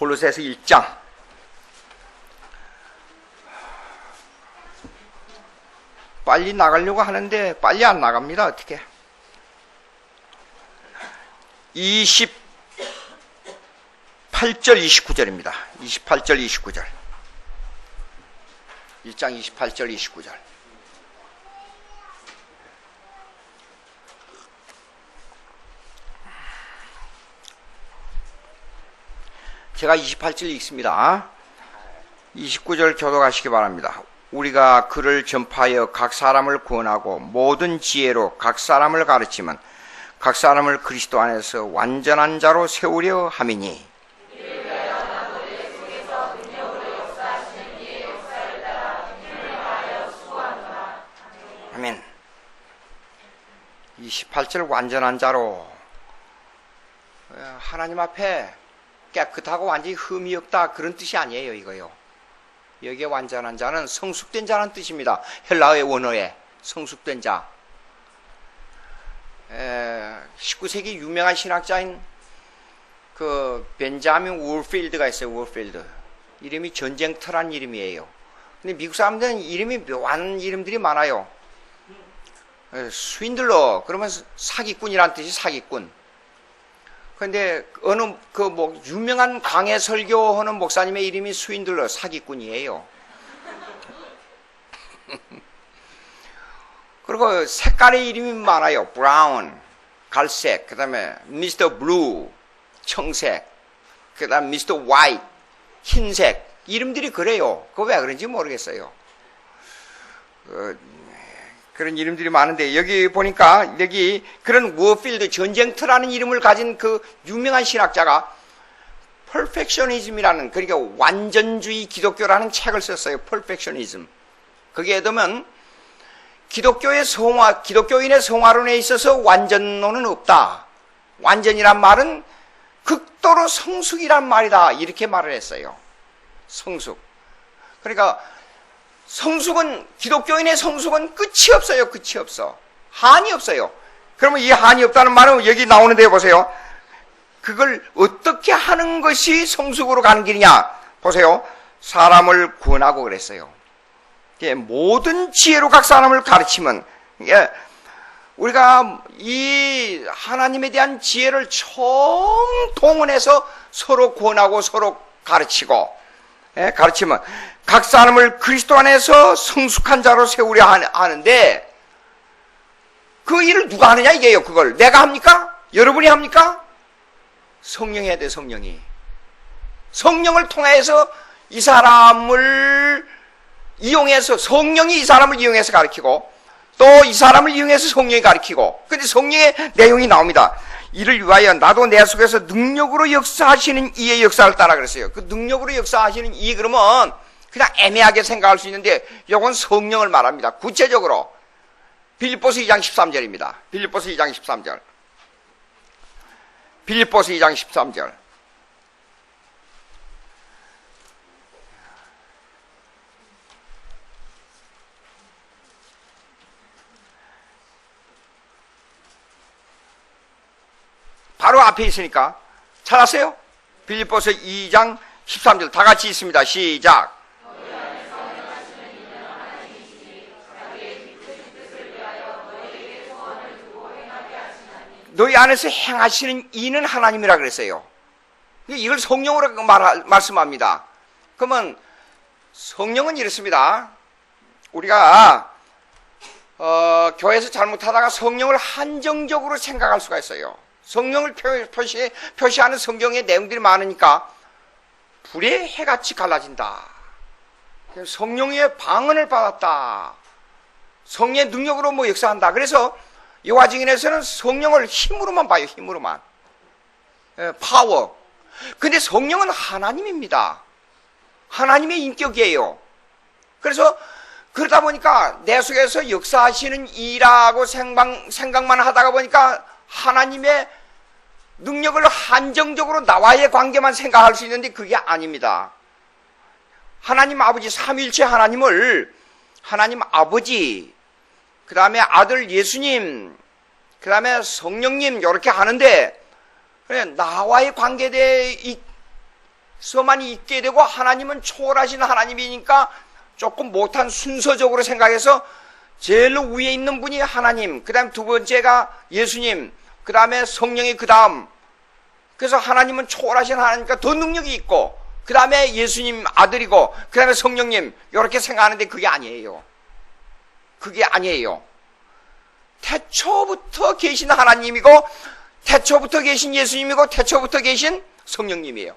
골로새서 1장. 빨리 나가려고 하는데 빨리 안 나갑니다. 어떻게? 28절 29절입니다. 28절 29절. 1장 28절 29절. 제가 28절 읽습니다. 29절 교독하시기 바랍니다. 우리가 그를 전파하여 각 사람을 구원하고 모든 지혜로 각 사람을 가르치면 각 사람을 그리스도 안에서 완전한 자로 세우려 함이니. 아멘. 28절 완전한 자로, 하나님 앞에 깨끗하고 완전히 흠이 없다, 그런 뜻이 아니에요. 이거요. 여기에 완전한 자는 성숙된 자라는 뜻입니다. 헬라어의 원어에 성숙된 자. 19세기 유명한 신학자인 그 벤자민 울필드가 있어요. 울필드. 이름이 전쟁터란 이름이에요. 근데 미국 사람들은 이름이 묘한 이름들이 많아요. 스윈들러, 그러면 사기꾼이란 뜻이 사기꾼. 근데 어느 유명한 강해 설교하는 목사님의 이름이 스윈들러, 사기꾼이에요. 그리고 색깔의 이름이 많아요. 브라운, 갈색, 그 다음에 미스터 블루, 청색, 그 다음에 미스터 화이트, 흰색. 이름들이 그래요. 그거 왜 그런지 모르겠어요. 그런 이름들이 많은데, 여기 보니까, 여기 그런 워필드, 전쟁터라는 이름을 가진 그 유명한 신학자가 퍼펙셔니즘이라는, 그러니까 완전주의 기독교라는 책을 썼어요. 퍼펙셔니즘. 거기에 보면 기독교인의 성화론에 있어서 완전론은 없다. 완전이란 말은 극도로 성숙이란 말이다. 이렇게 말을 했어요. 성숙. 그러니까 성숙은, 기독교인의 성숙은 끝이 없어요. 끝이 없어. 한이 없어요. 그러면 이 한이 없다는 말은 여기 나오는데 보세요. 그걸 어떻게 하는 것이 성숙으로 가는 길이냐? 보세요. 사람을 구원하고 그랬어요. 모든 지혜로 각 사람을 가르치면, 우리가 이 하나님에 대한 지혜를 총동원해서 서로 구원하고 서로 가르치고, 가르치면 각 사람을 그리스도 안에서 성숙한 자로 세우려 하는데, 그 일을 누가 하느냐 이게요. 그걸 내가 합니까? 여러분이 합니까? 성령이 해야 돼. 성령이. 성령을 통해서 이 사람을 이용해서, 성령이 이 사람을 이용해서 가르치고, 또 이 사람을 이용해서 성령이 가르치고, 근데 성령의 내용이 나옵니다. 이를 위하여 나도 내 속에서 능력으로 역사하시는 이의 역사를 따라 그랬어요. 그 능력으로 역사하시는 이, 그러면 그냥 애매하게 생각할 수 있는데, 이건 성령을 말합니다. 구체적으로 빌립보서 2장 13절입니다. 빌립보서 2장 13절. 빌립보서 2장 13절. 바로 앞에 있으니까 찾았어요? 빌립보서 2장 13절 다 같이 있습니다. 시작. 너희 안에서 행하시는 이는 하나님이라 그랬어요. 이걸 성령으로 말씀합니다. 그러면 성령은 이렇습니다. 우리가 교회에서 잘못하다가 성령을 한정적으로 생각할 수가 있어요. 성령을 표시하는 성경의 내용들이 많으니까 불의 해같이 갈라진다. 성령의 방언을 받았다. 성령의 능력으로 역사한다. 그래서 요한증인에서는 성령을 힘으로만 봐요. 힘으로만. 파워. 근데 성령은 하나님입니다. 하나님의 인격이에요. 그래서 그러다 보니까 내 속에서 역사하시는 이라고 생각만 하다가 보니까 하나님의 능력을 한정적으로 나와의 관계만 생각할 수 있는데 그게 아닙니다. 하나님 아버지, 삼위일체 하나님을 하나님 아버지, 그 다음에 아들 예수님, 그 다음에 성령님 이렇게 하는데 나와의 관계에 하나님께서만 있게 되고 하나님은 초월하신 하나님이니까 조금 못한 순서적으로 생각해서 제일 위에 있는 분이 하나님, 그 다음 두 번째가 예수님, 그 다음에 성령이 그 다음. 그래서 하나님은 초월하신 하나님이니까 더 능력이 있고, 그 다음에 예수님 아들이고, 그 다음에 성령님, 이렇게 생각하는데 그게 아니에요. 그게 아니에요. 태초부터 계신 하나님이고, 태초부터 계신 예수님이고, 태초부터 계신 성령님이에요.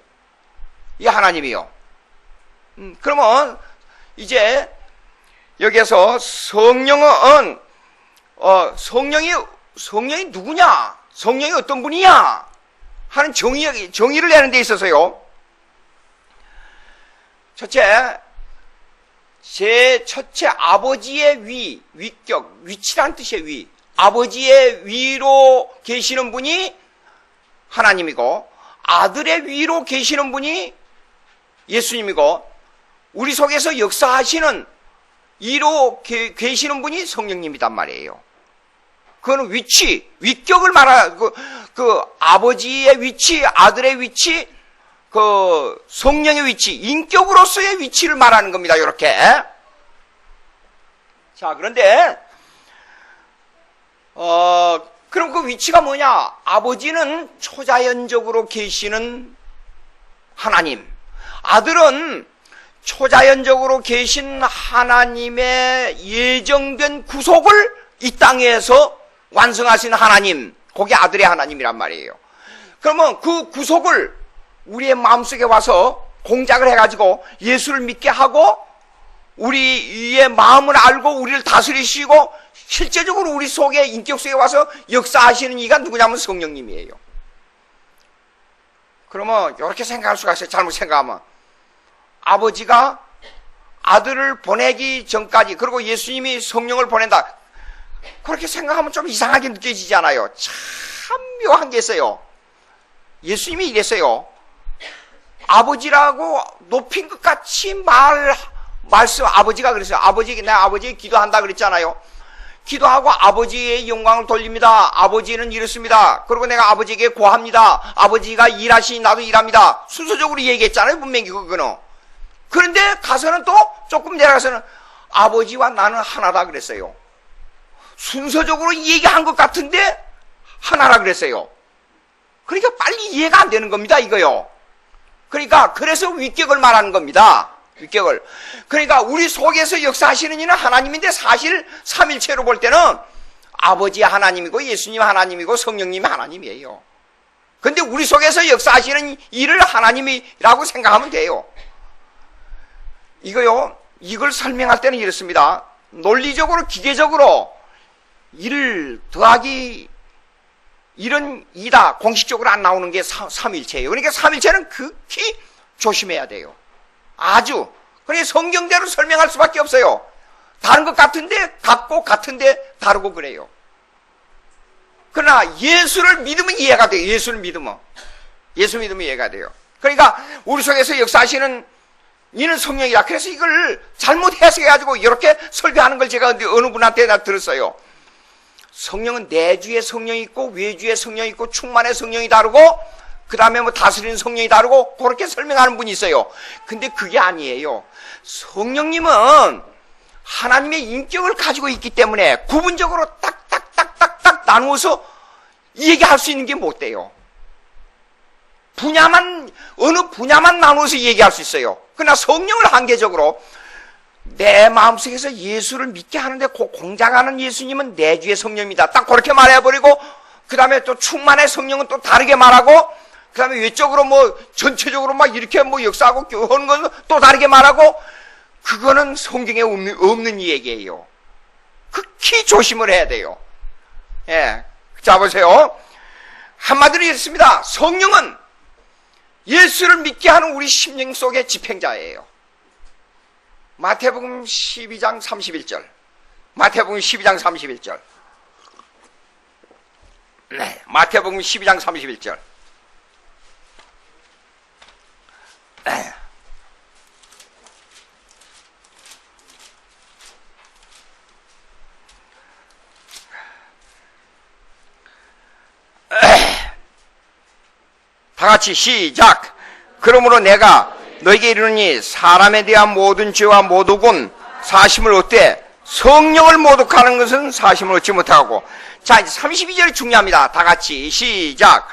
이 하나님이요. 그러면 이제 여기에서 성령은 성령이 누구냐? 성령이 어떤 분이냐? 하는 정의를 내는 데 있어서요. 첫째 아버지의 위격, 위치란 뜻이에요. 위. 아버지의 위로 계시는 분이 하나님이고, 아들의 위로 계시는 분이 예수님이고, 우리 속에서 역사하시는 이로 계시는 분이 성령님이단 말이에요. 그거는 위치, 위격을 그 아버지의 위치, 아들의 위치, 그 성령의 위치, 인격으로서의 위치를 말하는 겁니다. 이렇게. 자, 그런데 그럼 그 위치가 뭐냐? 아버지는 초자연적으로 계시는 하나님, 아들은 초자연적으로 계신 하나님의 예정된 구속을 이 땅에서 완성하신 하나님, 그게 아들의 하나님이란 말이에요. 그러면 그 구속을 우리의 마음속에 와서 공작을 해가지고 예수를 믿게 하고 우리의 마음을 알고 우리를 다스리시고 실제적으로 우리 속에 인격 속에 와서 역사하시는 이가 누구냐면 성령님이에요. 그러면 이렇게 생각할 수가 있어요. 잘못 생각하면 아버지가 아들을 보내기 전까지, 그리고 예수님이 성령을 보낸다, 그렇게 생각하면 좀 이상하게 느껴지지 않아요? 참 묘한 게 있어요. 예수님이 이랬어요. 아버지라고 높인 것 같이 말씀, 아버지가 그랬어요. 내가 아버지에게 기도한다 그랬잖아요. 기도하고 아버지의 영광을 돌립니다. 아버지는 이렇습니다. 그리고 내가 아버지에게 고합니다. 아버지가 일하시니 나도 일합니다. 순서적으로 얘기했잖아요. 분명히 그거는. 그런데 가서는 또 조금 내려가서는 아버지와 나는 하나다 그랬어요. 순서적으로 얘기한 것 같은데 하나라 그랬어요. 그러니까 빨리 이해가 안 되는 겁니다, 이거요. 그러니까 그래서 위격을 말하는 겁니다. 위격을. 그러니까 우리 속에서 역사하시는 이는 하나님인데 사실 삼일체로 볼 때는 아버지 하나님이고 예수님 하나님이고 성령님 하나님이에요. 근데 우리 속에서 역사하시는 일을 하나님이라고 생각하면 돼요. 이걸 설명할 때는 이렇습니다. 논리적으로, 기계적으로 1 더하기 1은 2다. 공식적으로 안 나오는 게 삼일체예요. 그러니까 삼일체는 극히 조심해야 돼요. 아주. 그러니까 성경대로 설명할 수밖에 없어요. 다른 것 같은데 같고 같은데 다르고 그래요. 그러나 예수를 믿으면 이해가 돼요. 예수를 믿으면. 예수 믿으면 이해가 돼요. 그러니까 우리 속에서 역사하시는 이는 성령이다. 그래서 이걸 잘못 해석해가지고 이렇게 설교하는 걸 제가 어느 분한테 들었어요. 성령은 내주의 성령이 있고 외주의 성령이 있고 충만의 성령이 다르고 그 다음에 뭐 다스리는 성령이 다르고 그렇게 설명하는 분이 있어요. 근데 그게 아니에요. 성령님은 하나님의 인격을 가지고 있기 때문에 구분적으로 딱딱딱딱딱 나누어서 얘기할 수 있는 게 못 돼요. 어느 분야만 나누어서 얘기할 수 있어요. 그러나 성령을 한계적으로 내 마음속에서 예수를 믿게 하는데 공작하는 예수님은 내주의 성령입니다. 딱 그렇게 말해버리고 그 다음에 또 충만의 성령은 또 다르게 말하고 그 다음에 외적으로 뭐 전체적으로 막 이렇게 뭐 역사하고 하는 건 또 다르게 말하고 그거는 성경에 없는 얘기예요. 극히 조심을 해야 돼요. 예. 자, 보세요. 한마디로 이렇습니다. 성령은 예수를 믿게 하는 우리 심령 속의 집행자예요. 마태복음 12장 31절. 마태복음 12장 31절. 네, 마태복음 12장 31절. 네. 다 같이 시작. 그러므로 내가 너에게 이르노니 사람에 대한 모든 죄와 모독은 사심을 얻되 성령을 모독하는 것은 사심을 얻지 못하고. 자, 이제 32절이 중요합니다. 다 같이 시작.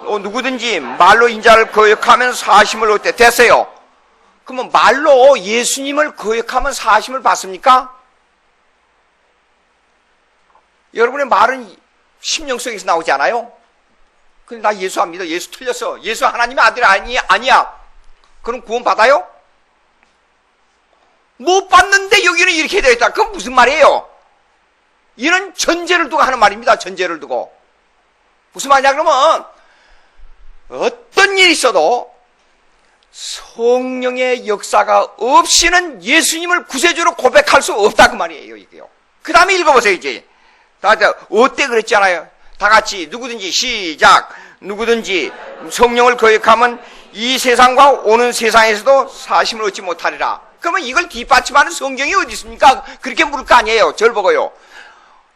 누구든지 말로 인자를 거역하면 사심을 얻되. 됐어요. 그러면 말로 예수님을 거역하면 사심을 받습니까? 여러분의 말은 심령 속에서 나오지 않아요? 근데 나 예수 안 믿어. 예수 틀렸어. 예수 하나님의 아들 아니야. 그럼 구원 받아요? 못 받는데 여기는 이렇게 되어 있다. 그건 무슨 말이에요? 이런 전제를 두고 하는 말입니다. 전제를 두고. 무슨 말이냐 그러면 어떤 일이 있어도 성령의 역사가 없이는 예수님을 구세주로 고백할 수 없다 그 말이에요. 이게요. 그 다음에 읽어보세요. 이제 다들 어때 그랬잖아요. 다 같이 누구든지 시작. 누구든지 성령을 거역하면 이 세상과 오는 세상에서도 사심을 얻지 못하리라. 그러면 이걸 뒷받침하는 성경이 어디 있습니까? 그렇게 물을 거 아니에요. 절 보고요.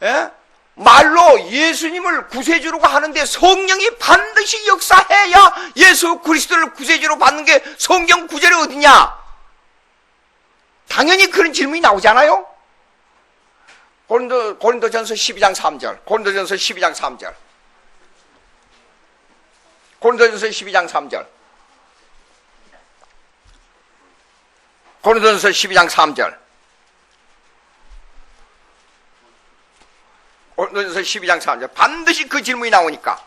예? 말로 예수님을 구세주로 하는데 성령이 반드시 역사해야 예수 그리스도를 구세주로 받는 게 성경 구절이 어디냐? 당연히 그런 질문이 나오잖아요. 고린도전서 12장 3절. 고린도전서 12장 3절. 고린도전서 12장 3절. 고린도전서 12장 3절. 고린도전서 12장 3절. 반드시 그 질문이 나오니까.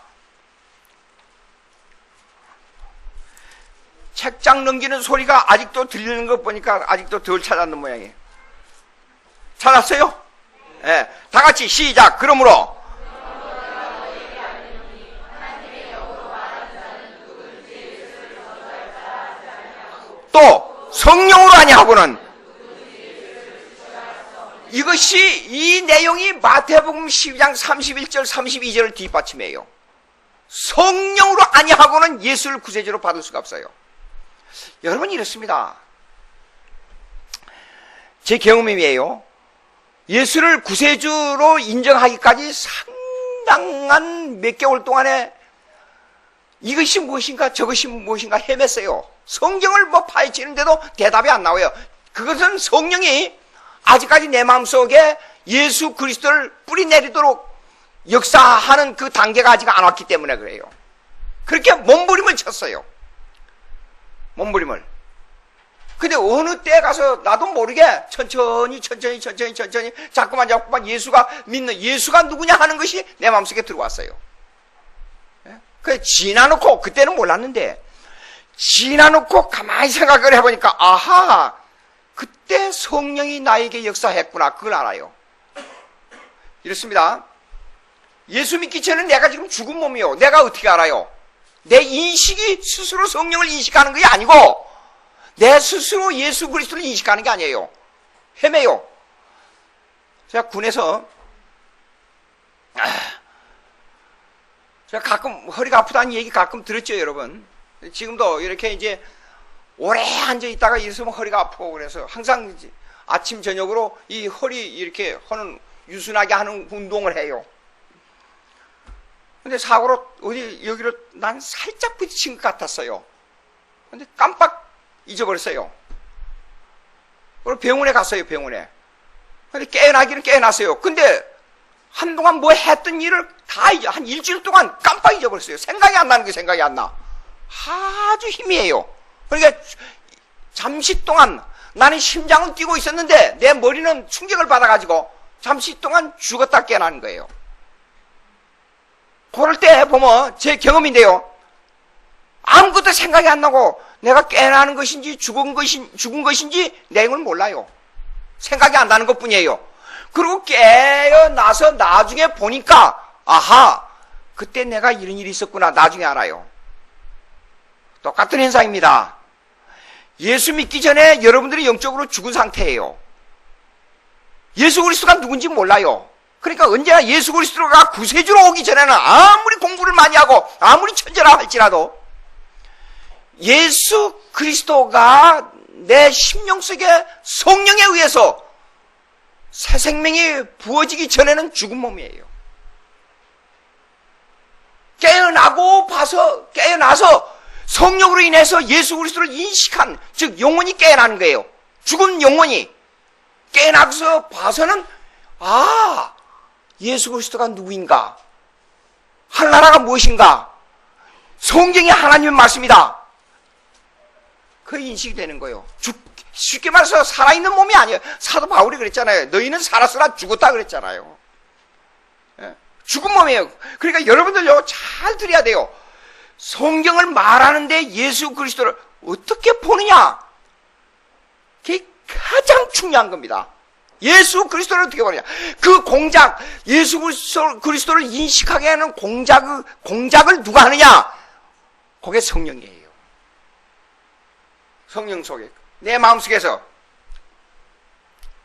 책장 넘기는 소리가 아직도 들리는 것 보니까 아직도 덜 찾았는 모양이에요. 찾았어요? 네. 다 같이 시작. 그러므로 또 성령으로 아니하고는, 이것이 이 내용이 마태복음 12장 31절 32절을 뒷받침해요. 성령으로 아니하고는 예수를 구세주로 받을 수가 없어요. 여러분 이렇습니다. 제 경험이에요. 예수를 구세주로 인정하기까지 상당한 몇 개월 동안에 이것이 무엇인가 저것이 무엇인가 헤맸어요. 성경을 뭐 파헤치는데도 대답이 안 나와요. 그것은 성령이 아직까지 내 마음속에 예수 그리스도를 뿌리내리도록 역사하는 그 단계가 아직 안 왔기 때문에 그래요. 그렇게 몸부림을 쳤어요. 몸부림을. 근데 어느 때에 가서 나도 모르게 천천히 자꾸만 예수가 믿는, 예수가 누구냐 하는 것이 내 마음속에 들어왔어요. 그래 지나놓고, 그때는 몰랐는데 지나놓고 가만히 생각을 해보니까 아하, 그때 성령이 나에게 역사했구나. 그걸 알아요. 이렇습니다. 예수 믿기 전에 내가 지금 죽은 몸이요. 내가 어떻게 알아요? 내 인식이 스스로 성령을 인식하는 게 아니고 내 스스로 예수 그리스도를 인식하는 게 아니에요. 헤매요. 제가 군에서 제가 가끔 허리가 아프다는 얘기 가끔 들었죠, 여러분. 지금도 이렇게 이제 오래 앉아 있다가 있으면 허리가 아프고 그래서 항상 아침 저녁으로 이 허리 이렇게 하는 유순하게 하는 운동을 해요. 근데 사고로 어디 여기로 난 살짝 부딪힌 것 같았어요. 근데 깜빡 잊어버렸어요. 그리고 병원에 갔어요, 병원에. 근데 깨어나기는 깨어났어요. 근데 한동안 뭐 했던 일을 다 한 일주일 동안 깜빡 잊어버렸어요. 생각이 안 나는 게 생각이 안 나. 아주 희미해요. 그러니까 잠시 동안 나는 심장은 뛰고 있었는데 내 머리는 충격을 받아가지고 잠시 동안 죽었다 깨어나는 거예요. 그럴 때 보면 제 경험인데요. 아무것도 생각이 안 나고 내가 깨어나는 것인지 죽은 것인지 내용을 몰라요. 생각이 안 나는 것 뿐이에요. 그리고 깨어나서 나중에 보니까 아하, 그때 내가 이런 일이 있었구나. 나중에 알아요. 똑같은 현상입니다. 예수 믿기 전에 여러분들이 영적으로 죽은 상태예요. 예수 그리스도가 누군지 몰라요. 그러니까 언제나 예수 그리스도가 구세주로 오기 전에는 아무리 공부를 많이 하고 아무리 천재라 할지라도 예수 그리스도가 내 심령 속에 성령에 의해서 새 생명이 부어지기 전에는 죽은 몸이에요. 깨어나서 성령으로 인해서 예수 그리스도를 인식한, 즉 영혼이 깨어나는 거예요. 죽은 영혼이 깨어나서 봐서는 예수 그리스도가 누구인가? 하늘나라가 무엇인가? 성경이 하나님의 말씀이다. 그 인식이 되는 거예요. 쉽게 말해서 살아있는 몸이 아니에요. 사도 바울이 그랬잖아요. 너희는 살았으나 죽었다 그랬잖아요. 죽은 몸이에요. 그러니까 여러분들요, 잘 들어야 돼요. 성경을 말하는데 예수 그리스도를 어떻게 보느냐? 그게 가장 중요한 겁니다. 예수 그리스도를 어떻게 보느냐? 그 공작, 예수 그리스도를 인식하게 하는 공작을 누가 하느냐? 그게 성령이에요. 성령 속에, 내 마음속에서.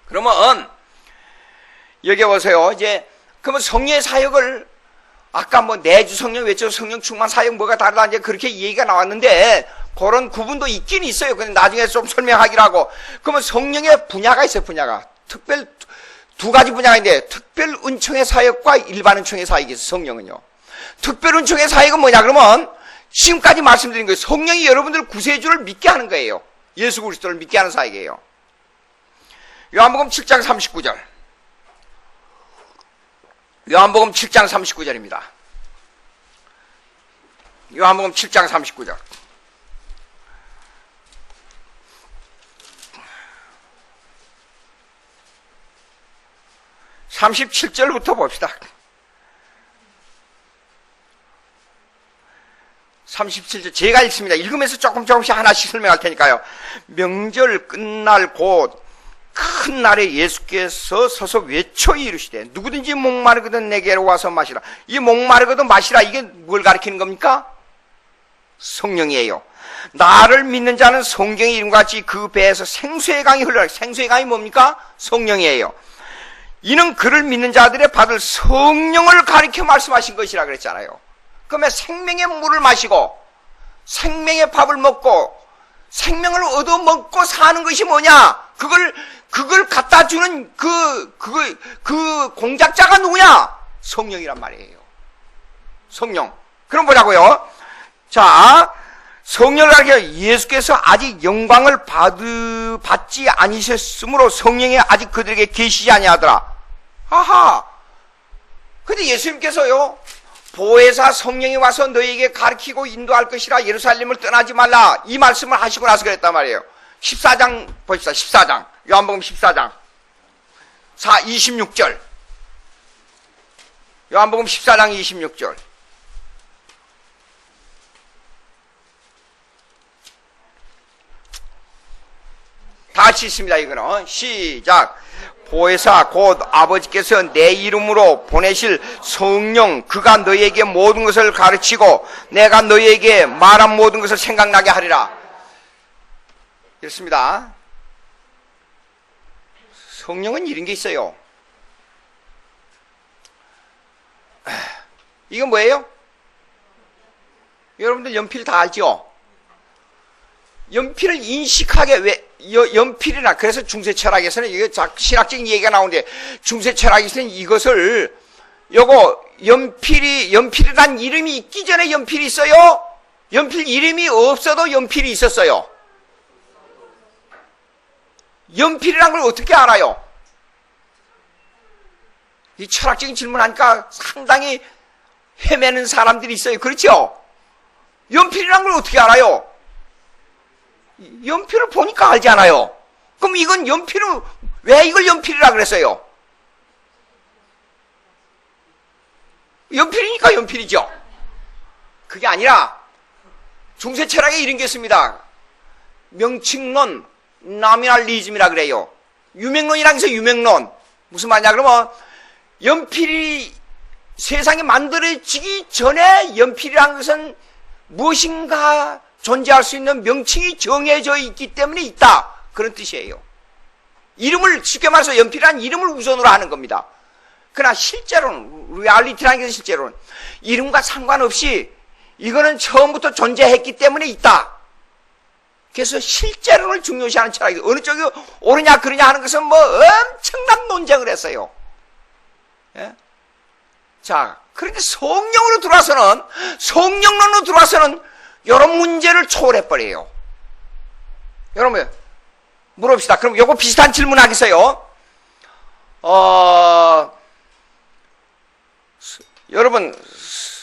그러면 여기 보세요. 이제 그러면 성령의 사역을 아까 내주 성령, 외주 성령, 충만 사역 뭐가 다르다 이제 그렇게 얘기가 나왔는데 그런 구분도 있긴 있어요. 근데 나중에 좀 설명하기로 하고. 그러면 성령의 분야가 있어요. 분야가 특별 두 가지 분야가 있는데 특별 은총의 사역과 일반 은총의 사역이 있어요. 성령은요. 특별 은총의 사역은 뭐냐 그러면 지금까지 말씀드린 거예요. 성령이 여러분들 구세주를 믿게 하는 거예요. 예수 그리스도를 믿게 하는 사역이에요. 요한복음 7장 39절. 요한복음 7장 39절입니다. 요한복음 7장 39절. (37절부터) 봅시다. 37절 제가 읽습니다. 읽으면서 조금씩 하나씩 설명할 테니까요. 명절 끝날 곧 큰 날에 예수께서 서서 외쳐 이르시되 누구든지 목마르거든 내게로 와서 마시라. 이 목마르거든 마시라, 이게 뭘 가리키는 겁니까? 성령이에요. 나를 믿는 자는 성경의 이름같이 그 배에서 생수의 강이 흘러라. 생수의 강이 뭡니까? 성령이에요. 이는 그를 믿는 자들의 받을 성령을 가리켜 말씀하신 것이라 그랬잖아요. 그러면 생명의 물을 마시고 생명의 밥을 먹고 생명을 얻어 먹고 사는 것이 뭐냐? 그걸 갖다 주는 그 공작자가 누구냐? 성령이란 말이에요. 성령. 그럼 보자고요. 자, 성령을 가리켜 예수께서 아직 영광을 받지 아니셨으므로 성령이 아직 그들에게 계시지 아니하더라. 하하. 근데 예수님께서요, 보혜사 성령이 와서 너희에게 가르치고 인도할 것이라 예루살렘을 떠나지 말라, 이 말씀을 하시고 나서 그랬단 말이에요. 14장 봅시다. 14장 요한복음 14장 26절 요한복음 14장 26절 다 같이 있습니다. 이거는 시작. 보혜사 곧 아버지께서 내 이름으로 보내실 성령, 그가 너희에게 모든 것을 가르치고 내가 너희에게 말한 모든 것을 생각나게 하리라. 이렇습니다. 성령은 이런 게 있어요. 이건 뭐예요? 여러분들 연필 다 알죠? 연필을 인식하게, 연필이나, 그래서 중세 철학에서는, 이게 신학적인 얘기가 나오는데, 중세 철학에서는 이것을, 연필이란 이름이 있기 전에 연필이 있어요? 연필 이름이 없어도 연필이 있었어요? 연필이란 걸 어떻게 알아요? 이 철학적인 질문하니까 상당히 헤매는 사람들이 있어요. 그렇죠? 연필이란 걸 어떻게 알아요? 연필을 보니까 알지 않아요? 그럼 이건 연필을, 왜 이걸 연필이라 그랬어요? 연필이니까 연필이죠. 그게 아니라 중세 철학에 이런 게 있습니다. 명칭론, 나미널리즘이라 그래요. 유명론이라는 게 있어요. 유명론. 무슨 말이냐 그러면 연필이 세상에 만들어지기 전에 연필이라는 것은 무엇인가 존재할 수 있는 명칭이 정해져 있기 때문에 있다, 그런 뜻이에요. 이름을, 쉽게 말해서 연필이라는 이름을 우선으로 하는 겁니다. 그러나 실제로는, 리얼리티라는 게 실제로는 이름과 상관없이 이거는 처음부터 존재했기 때문에 있다. 그래서 실제론을 중요시하는 철학이, 어느 쪽이 옳으냐 그러냐 하는 것은 엄청난 논쟁을 했어요. 예? 자, 그런데 성령론으로 들어와서는 이런 문제를 초월해버려요. 여러분, 물어봅시다. 그럼 요거 비슷한 질문 하겠어요. 여러분,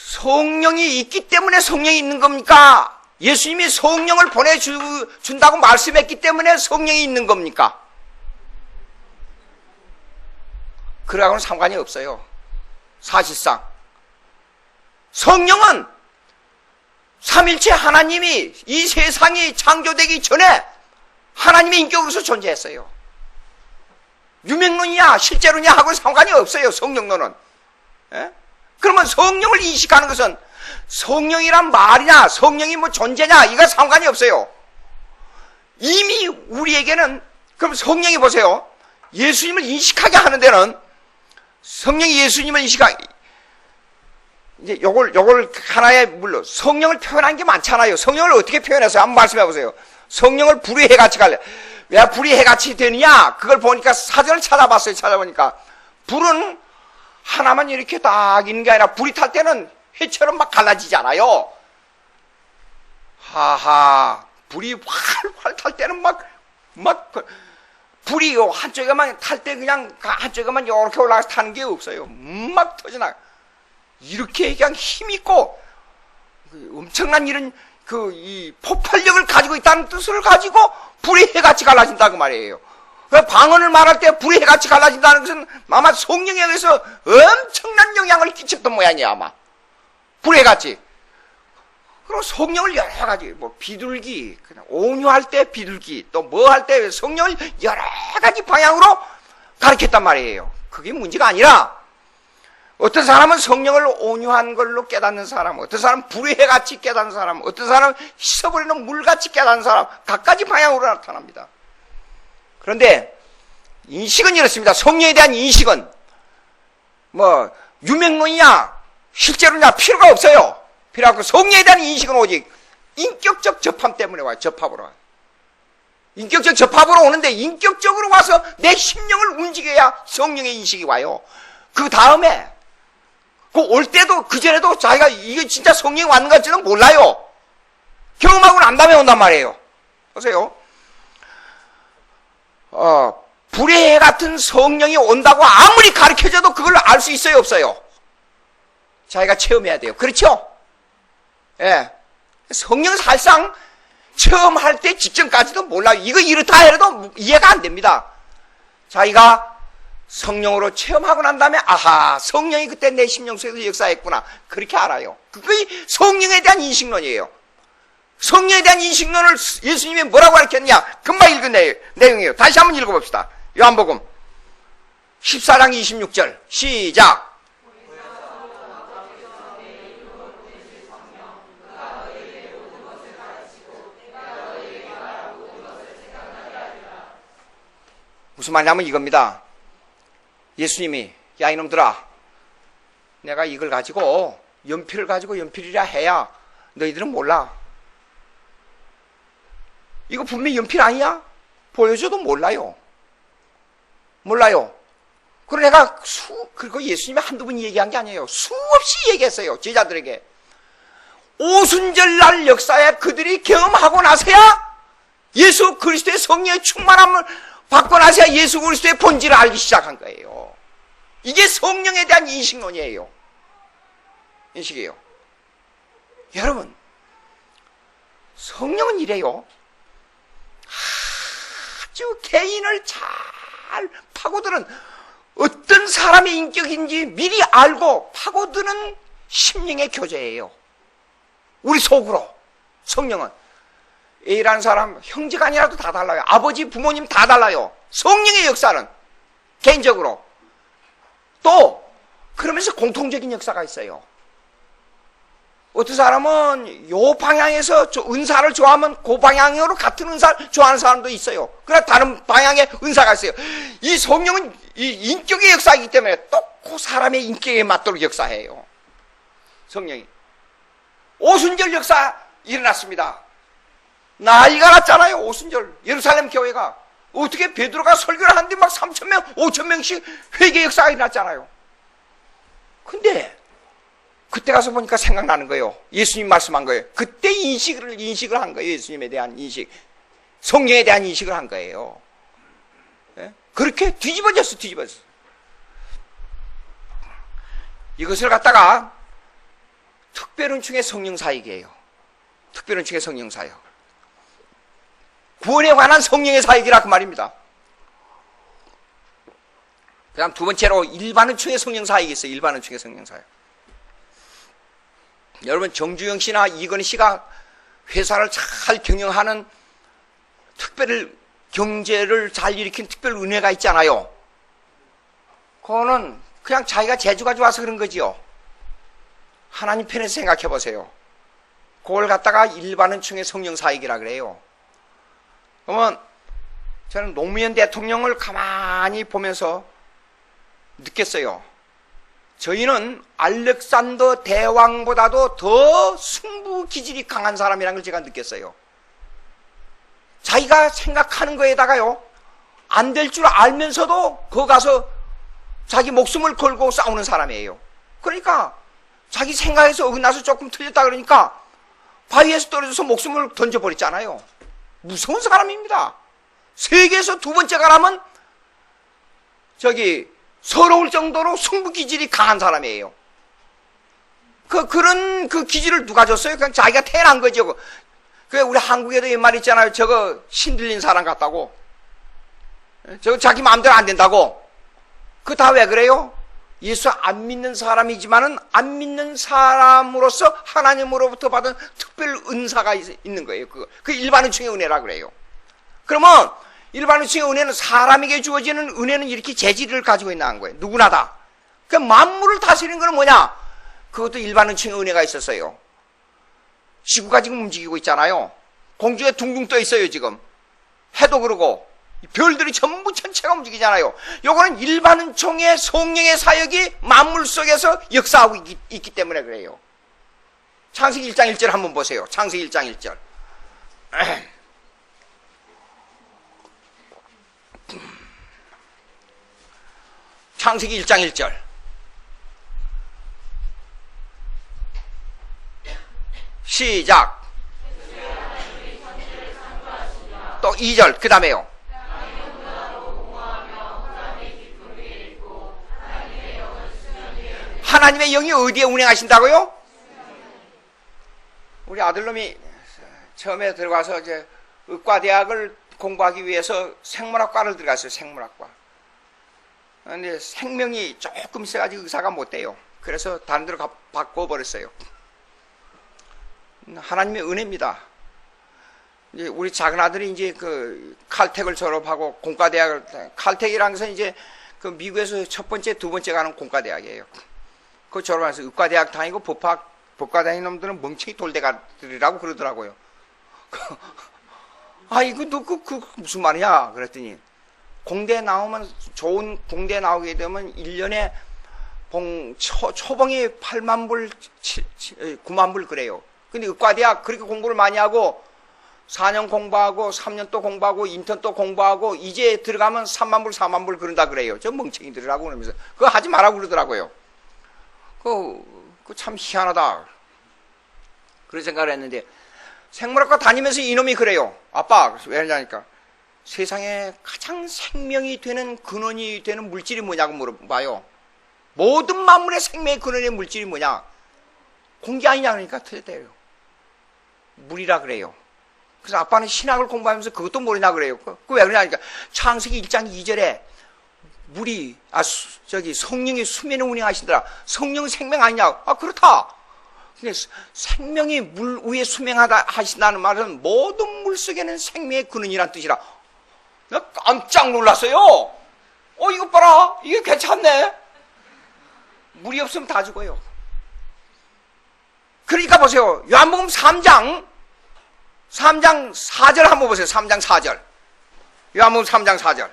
성령이 있기 때문에 성령이 있는 겁니까? 예수님이 성령을 보내준다고 말씀했기 때문에 성령이 있는 겁니까? 그러하고는 상관이 없어요. 사실상. 성령은 삼일체 하나님이 이 세상이 창조되기 전에 하나님의 인격으로서 존재했어요. 유명론이냐 실제로냐 하고는 상관이 없어요. 성령론은. 예? 그러면 성령을 인식하는 것은 성령이란 말이냐 성령이 뭐 존재냐 이거 상관이 없어요. 이미 우리에게는 그럼 성령이 보세요. 예수님을 인식하게 하는 데는 성령이 예수님을 인식하게 이제 요걸 하나의 물로 성령을 표현한 게 많잖아요. 성령을 어떻게 표현했어요? 한번 말씀해 보세요. 성령을 불의 해같이 갈래. 왜 불이 해같이 되느냐? 그걸 보니까 사전을 찾아봤어요. 찾아보니까 불은 하나만 이렇게 딱 있는 게 아니라 불이 탈 때는 해처럼 막 갈라지잖아요. 하하, 불이 활활 탈 때는 막 불이 한쪽에만 탈 때 그냥 한쪽에만 이렇게 올라가서 타는 게 없어요. 막 터져나. 이렇게 그냥 힘있고 엄청난 이런 이 폭발력을 가지고 있다는 뜻을 가지고 불이 해같이 갈라진다고 말이에요. 방언을 말할 때 불이 해같이 갈라진다는 것은 아마 성령에 의해서 엄청난 영향을 끼쳤던 모양이야 아마. 불이 해같이. 그리고 성령을 여러 가지 뭐 비둘기, 그냥 온유할 때 비둘기, 또 뭐 할 때 성령을 여러 가지 방향으로 가르쳤단 말이에요. 그게 문제가 아니라 어떤 사람은 성령을 온유한 걸로 깨닫는 사람, 어떤 사람은 불의 해같이 깨닫는 사람, 어떤 사람은 씻어버리는 물같이 깨닫는 사람, 각가지 방향으로 나타납니다. 그런데 인식은 이렇습니다. 성령에 대한 인식은 뭐 유명론이냐 실제로냐 필요가 없어요. 필요 없고 성령에 대한 인식은 오직 인격적 접함 때문에 와요. 접합으로 와요. 인격적 접합으로 오는데 인격적으로 와서 내 심령을 움직여야 성령의 인식이 와요. 그 다음에 올 때도 그전에도 자기가 이게 진짜 성령이 왔는 것 같지는 몰라요. 경험하고 난 다음에 온단 말이에요. 보세요. 불의 해 같은 성령이 온다고 아무리 가르쳐줘도 그걸 알 수 있어요, 없어요? 자기가 체험해야 돼요. 그렇죠? 예. 성령 사실상 체험할 때 직전까지도 몰라요. 이거 이렇다 해도 이해가 안 됩니다. 자기가 성령으로 체험하고 난 다음에 아하 성령이 그때 내 심령 속에서 역사했구나 그렇게 알아요. 그게 성령에 대한 인식론이에요. 성령에 대한 인식론을 예수님이 뭐라고 가르쳤냐 금방 읽은 내용이에요. 다시 한번 읽어봅시다. 요한복음 14장 26절 시작. 무슨 말이냐면 이겁니다. 예수님이 야 이놈들아 내가 이걸 가지고 연필을 가지고 연필이라 해야 너희들은 몰라. 이거 분명히 연필 아니야? 보여줘도 몰라요. 몰라요. 그리고 내가 그리고 예수님이 한두 번 얘기한 게 아니에요. 수없이 얘기했어요. 제자들에게. 오순절날 역사에 그들이 경험하고 나서야 예수 그리스도의 성령의 충만함을 받고 나서야 예수 그리스도의 본질을 알기 시작한 거예요. 이게 성령에 대한 인식론이에요. 인식이에요. 여러분, 성령은 이래요. 아주 개인을 잘 파고드는 어떤 사람의 인격인지 미리 알고 파고드는 심령의 교제예요. 우리 속으로. 성령은. A라는 사람 형제가 아니라도 다 달라요. 아버지, 부모님 다 달라요. 성령의 역사는 개인적으로. 또 그러면서 공통적인 역사가 있어요. 어떤 사람은 요 방향에서 은사를 좋아하면 그 방향으로 같은 은사를 좋아하는 사람도 있어요. 그러나 다른 방향의 은사가 있어요. 이 성령은 이 인격의 역사이기 때문에 또 그 사람의 인격에 맞도록 역사해요. 성령이. 오순절 역사 일어났습니다. 난리가 났잖아요. 오순절 예루살렘 교회가 어떻게 베드로가 설교를 하는데 막 3,000명 5,000명씩 회개 역사가 일어났잖아요. 근데 그때 가서 보니까 생각나는 거예요. 예수님 말씀한 거예요. 그때 인식을 한 거예요. 예수님에 대한 인식. 성령에 대한 인식을 한 거예요. 예? 그렇게 뒤집어졌어. 이것을 갖다가 특별은총의 성령사역이에요. 특별은총의 성령사역. 구원에 관한 성령의 사역이라 그 말입니다. 그 다음 두 번째로 일반은총의 성령사역이 있어요. 일반은총의 성령사역. 여러분 정주영 씨나 이건희 씨가 회사를 잘 경영하는 특별 경제를 잘 일으킨 특별 은혜가 있잖아요. 그거는 그냥 자기가 재주가 좋아서 그런 거지요. 하나님 편에서 생각해 보세요. 그걸 갖다가 일반은총의 성령사역이라 그래요. 그러면 저는 노무현 대통령을 가만히 보면서 느꼈어요. 저희는 알렉산더 대왕보다도 더 승부 기질이 강한 사람이라는 걸 제가 느꼈어요. 자기가 생각하는 거에다가요, 안 될 줄 알면서도 거기 가서 자기 목숨을 걸고 싸우는 사람이에요. 그러니까 자기 생각에서 어긋나서 조금 틀렸다 그러니까 바위에서 떨어져서 목숨을 던져버렸잖아요. 무서운 사람입니다. 세계에서 두 번째가 라면 서러울 정도로 승부 기질이 강한 사람이에요. 그런 기질을 누가 줬어요? 그냥 자기가 태어난 거죠. 우리 한국에도 옛말 있잖아요. 저거 신들린 사람 같다고. 저거 자기 마음대로 안 된다고. 그거 다 왜 그래요? 예수 안 믿는 사람이지만은 안 믿는 사람으로서 하나님으로부터 받은 특별 은사가 있는 거예요. 그 일반은총의 은혜라 그래요. 그러면 일반은총의 은혜는 사람에게 주어지는 은혜는 이렇게 재질을 가지고 있는 거예요. 누구나 다. 그 만물을 다스리는 건 뭐냐? 그것도 일반은총의 은혜가 있었어요. 지구가 지금 움직이고 있잖아요. 공중에 둥둥 떠 있어요, 지금. 해도 그러고 별들이 전부 전체가 움직이잖아요. 요거는 일반은총의 성령의 사역이 만물 속에서 역사하고 있기 때문에 그래요. 창세기 1장 1절 한번 보세요. 창세기 1장 1절. 창세기 1장 1절. 시작. 또 2절. 그 다음에요. 하나님의 영이 어디에 운행하신다고요? 우리 아들놈이 처음에 들어가서 이제 의과대학을 공부하기 위해서 생물학과를 들어갔어요. 생물학과. 그런데 생명이 조금 있어가지고 의사가 못 돼요. 그래서 다른 데로 바꿔버렸어요. 하나님의 은혜입니다. 이제 우리 작은 아들이 이제 칼텍을 졸업하고 공과대학을, 칼텍이라는 것은 이제 미국에서 첫 번째, 두 번째 가는 공과대학이에요. 그 졸업하면서 의과대학 다니고 법과 다니는 놈들은 멍청이 돌대가들이라고 그러더라고요. 이거 너 무슨 말이야? 그랬더니 공대 나오면, 좋은 공대 나오게 되면 1년에 초봉이 8만 불, 9만 불 그래요. 근데 의과대학 그렇게 공부를 많이 하고 4년 공부하고 3년 또 공부하고 인턴 또 공부하고 이제 들어가면 3만 불, 4만 불 그런다 그래요. 저 멍청이들이라고 그러면서 그거 하지 말라고 그러더라고요. 그거 참 희한하다. 그런 생각을 했는데 생물학과 다니면서 이놈이 그래요. 아빠, 왜 그러냐니까 세상에 가장 생명이 되는 근원이 되는 물질이 뭐냐고 물어봐요. 모든 만물의 생명의 근원의 물질이 뭐냐? 공기 아니냐 그러니까 틀렸대요. 물이라 그래요. 그래서 아빠는 신학을 공부하면서 그것도 모르냐 그래요. 그 왜 그러냐니까 창세기 1장 2절에 물이 성령이 수면을 운행하시더라. 성령 생명 아니냐? 그렇다. 근데 생명이 물 위에 수명하다 하신다는 말은 모든 물 속에는 생명의 근원이란 뜻이라. 나 깜짝 놀랐어요. 이것 봐라. 이게 괜찮네. 물이 없으면 다 죽어요. 그러니까 보세요. 요한복음 3장 4절 한번 보세요. 3장 4절. 요한복음 3장 4절.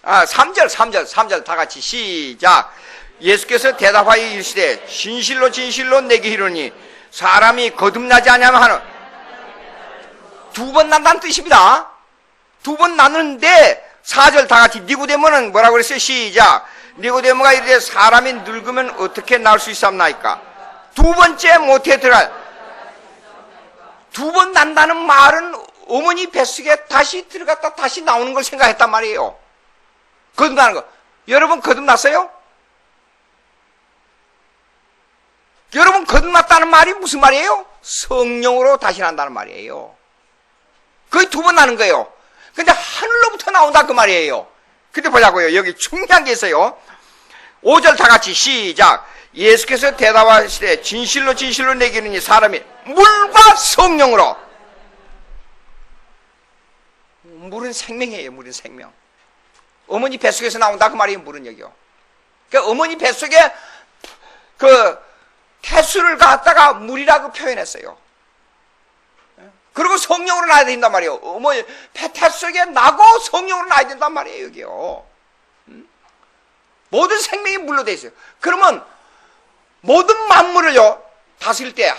아, 3절 다 같이 시작. 예수께서 대답하여 이르시되 진실로 진실로 내게 이르노니 사람이 거듭나지 아니하면 하는 두 번 난다는 뜻입니다. 두 번 낳는데 4절 다 같이 니고데모는 뭐라고 그랬어요? 시작. 니고데모가 이르되 사람이 늙으면 어떻게 낳을 수 있사옵나이까? 두 번째 못해 들어가. 두 번 난다는 말은 어머니 뱃속에 다시 들어갔다 다시 나오는 걸 생각했단 말이에요. 거듭나는 거. 여러분 거듭났어요? 여러분 거듭났다는 말이 무슨 말이에요? 성령으로 다시 난다는 말이에요. 거의 두 번 나는 거예요. 근데 하늘로부터 나온다 그 말이에요. 근데 보자고요. 여기 중요한 게 있어요. 5절 다 같이 시작. 예수께서 대답하시되 진실로 진실로 내게 이르니 사람이 물과 성령으로. 물은 생명이에요. 물은 생명. 어머니 뱃속에서 나온다 그 말이에요. 물은 여기요. 그러니까 어머니 뱃속에 그 태수를 갖다가 물이라고 표현했어요. 그리고 성령으로 나야 된단 말이에요. 어머니 태속에 나고 성령으로 나야 된단 말이에요. 여기요. 모든 생명이 물로 돼 있어요. 그러면 모든 만물을요 다스릴 때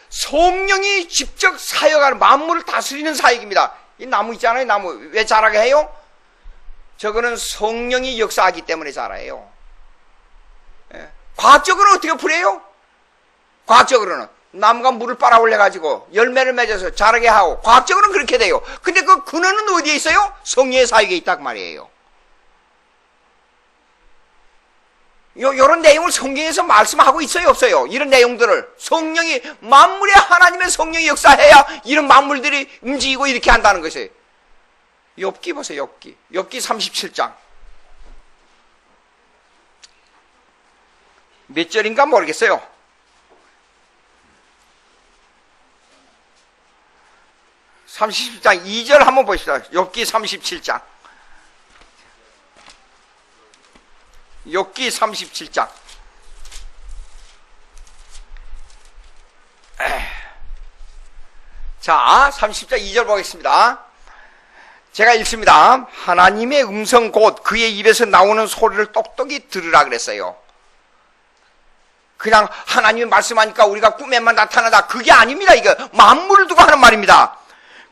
성령이 직접 사역하는 만물을 다스리는 사역입니다. 이 나무 있잖아요. 나무 왜 자라게 해요? 저거는 성령이 역사하기 때문에 자라요. 예. 과학적으로는 어떻게 풀어요? 과학적으로는 나무가 물을 빨아올려 가지고 열매를 맺어서 자라게 하고 과학적으로는 그렇게 돼요. 근데 그 근원은 어디에 있어요? 성령의 사역에 있단 말이에요. 요런 내용을 성경에서 말씀하고 있어요, 없어요? 이런 내용들을 성령이 만물에 하나님의 성령이 역사해야 이런 만물들이 움직이고 이렇게 한다는 것이에요. 욥기 보세요. 욥기 37장 몇 절인가 모르겠어요. 37장 2절 한번 보십시다. 욥기 37장. 욥기 37장. 자, 30장 2절 보겠습니다. 제가 읽습니다. 하나님의 음성 곧 그의 입에서 나오는 소리를 똑똑히 들으라 그랬어요. 그냥 하나님이 말씀하니까 우리가 꿈에만 나타나다 그게 아닙니다. 이거 만물을 두고 하는 말입니다.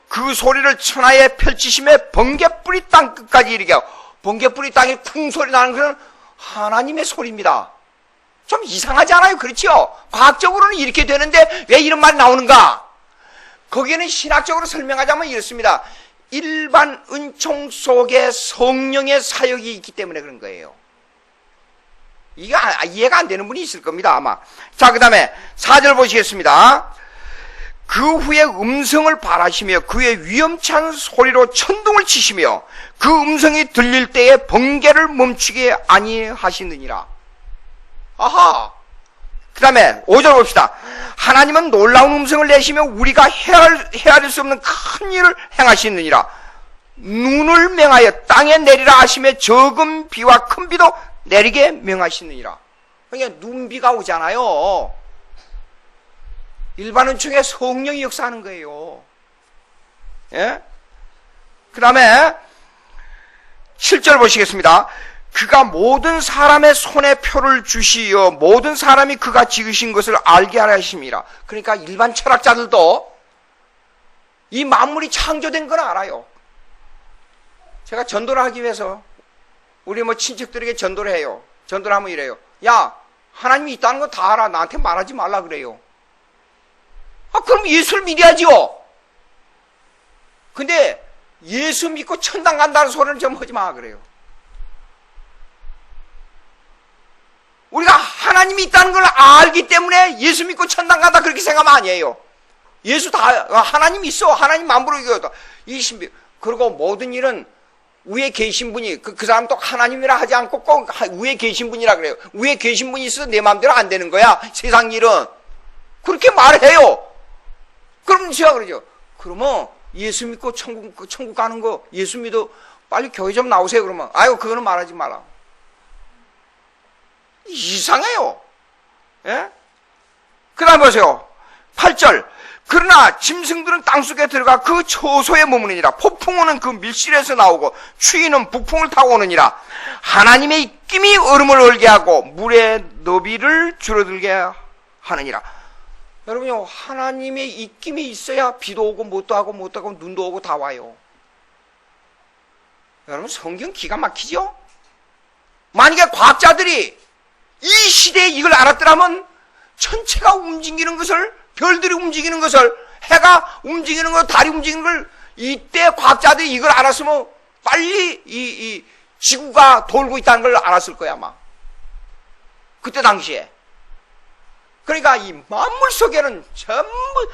그 소리를 천하에 펼치심에 번개뿌리 땅 끝까지 이르게 하고, 번개뿌리 땅에 쿵 소리 나는 것은 하나님의 소리입니다. 좀 이상하지 않아요? 그렇죠? 과학적으로는 이렇게 되는데 왜 이런 말이 나오는가? 거기에는 신학적으로 설명하자면 이렇습니다. 일반 은총 속에 성령의 사역이 있기 때문에 그런 거예요. 이게 이해가 안 되는 분이 있을 겁니다, 아마. 자, 그 다음에 4절 보시겠습니다. 그 후에 음성을 발하시며 그의 위험찬 소리로 천둥을 치시며 그 음성이 들릴 때에 번개를 멈추게 아니하시느니라. 아하. 그 다음에 5절 봅시다. 하나님은 놀라운 음성을 내시며 우리가 헤아릴 수 없는 큰 일을 행하시느니라. 눈을 명하여 땅에 내리라 하시며 적은 비와 큰 비도 내리게 명하시느니라. 그러니까 눈비가 오잖아요. 일반 은총에 성령이 역사하는 거예요. 예? 그 다음에 7절 보시겠습니다. 그가 모든 사람의 손에 표를 주시어 모든 사람이 그가 지으신 것을 알게 하려 하심이라. 그러니까 일반 철학자들도 이 만물이 창조된 건 알아요. 제가 전도를 하기 위해서 우리 친척들에게 전도를 해요. 전도를 하면 이래요. 야, 하나님이 있다는 거 다 알아. 나한테 말하지 말라 그래요. 아, 그럼 예수를 믿어야지요. 근데 예수 믿고 천당 간다는 소리는 좀 하지 마 그래요. 우리가 하나님이 있다는 걸 알기 때문에 예수 믿고 천당 간다 그렇게 생각하면 아니에요. 예수 다 하나님이 있어. 하나님 만물을 이겨다. 이 신비. 그리고 모든 일은 위에 계신 분이 그 사람 또 하나님이라 하지 않고 꼭 위에 계신 분이라 그래요. 위에 계신 분이 있어서 내 마음대로 안 되는 거야. 세상 일은 그렇게 말해요. 그럼 제가 그러죠. 그러면 예수 믿고 천국 가는 거 예수 믿어 빨리 교회 좀 나오세요. 그러면 아유 그거는 말하지 마라. 이상해요. 예? 그 다음 보세요. 8절. 그러나 짐승들은 땅속에 들어가 그 초소에 머무느니라. 폭풍우는 그 밀실에서 나오고 추위는 북풍을 타고 오느니라. 하나님의 입김이 얼음을 얼게 하고 물의 너비를 줄어들게 하느니라. 여러분요, 하나님의 입김이 있어야 비도 오고 못도 하고 못도 하고 눈도 오고 다 와요. 여러분, 성경 기가 막히죠? 만약에 과학자들이 이 시대에 이걸 알았더라면 천체가 움직이는 것을, 별들이 움직이는 것을, 해가 움직이는 것, 달이 움직이는 걸, 이때 과학자들이 이걸 알았으면 빨리 이 지구가 돌고 있다는 걸 알았을 거야, 아마. 그때 당시에. 그러니까 이 만물 속에는 전부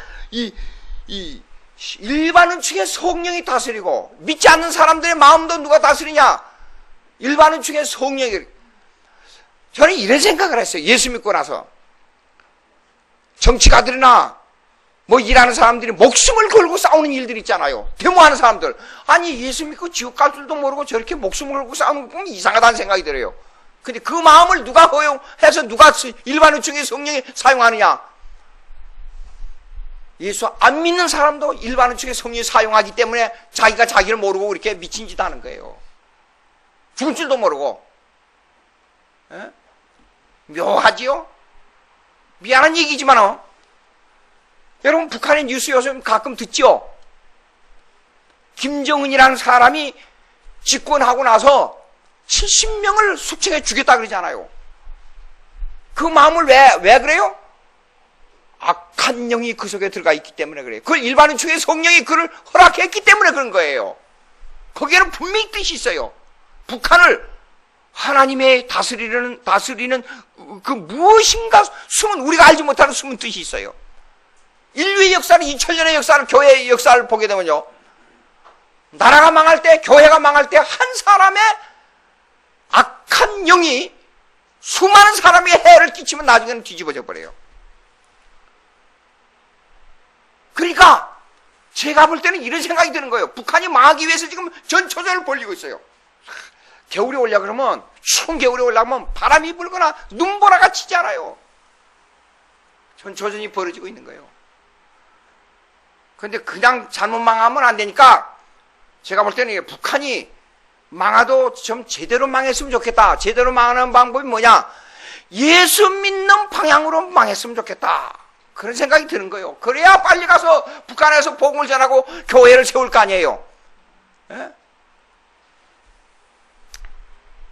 일반은중의 성령이 다스리고, 믿지 않는 사람들의 마음도 누가 다스리냐? 일반은중의 성령이. 저는 이런 생각을 했어요. 예수 믿고 나서. 정치가들이나 뭐 일하는 사람들이 목숨을 걸고 싸우는 일들 있잖아요. 데모하는 사람들. 아니, 예수 믿고 지옥 갈 줄도 모르고 저렇게 목숨을 걸고 싸우는 거 보면 이상하다는 생각이 들어요. 근데 그 마음을 누가 허용해서 누가 일반은중의 성령이 사용하느냐? 예수 안 믿는 사람도 일반은중의 성령이 사용하기 때문에 자기가 자기를 모르고 이렇게 미친 짓 하는 거예요. 죽을 줄도 모르고. 에? 묘하지요? 미안한 얘기지만, 여러분, 북한의 뉴스 요즘 가끔 듣죠? 김정은이라는 사람이 집권하고 나서 70명을 숙청해 죽였다 그러잖아요. 그 마음을 왜 그래요? 악한 영이 그 속에 들어가 있기 때문에 그래요. 그걸 일반은중의 성령이 그를 허락했기 때문에 그런 거예요. 거기에는 분명히 뜻이 있어요. 북한을 하나님의 다스리는 그 무엇인가 숨은, 우리가 알지 못하는 숨은 뜻이 있어요. 인류의 역사는, 2000년의 역사는, 교회의 역사를 보게 되면요, 나라가 망할 때, 교회가 망할 때 한 사람의 악한 영이 수많은 사람에게 해를 끼치면 나중에는 뒤집어져 버려요. 그러니까 제가 볼 때는 이런 생각이 드는 거예요. 북한이 망하기 위해서 지금 전초전을 벌이고 있어요. 겨울이 오려 그러면, 추운 겨울이 오려면 바람이 불거나 눈보라가 치지 않아요. 전초전이 벌어지고 있는 거예요. 그런데 그냥 잘못 망하면 안 되니까 제가 볼 때는 북한이 망하도 좀 제대로 망했으면 좋겠다. 제대로 망하는 방법이 뭐냐? 예수 믿는 방향으로 망했으면 좋겠다. 그런 생각이 드는 거예요. 그래야 빨리 가서 북한에서 복음을 전하고 교회를 세울 거 아니에요. 예?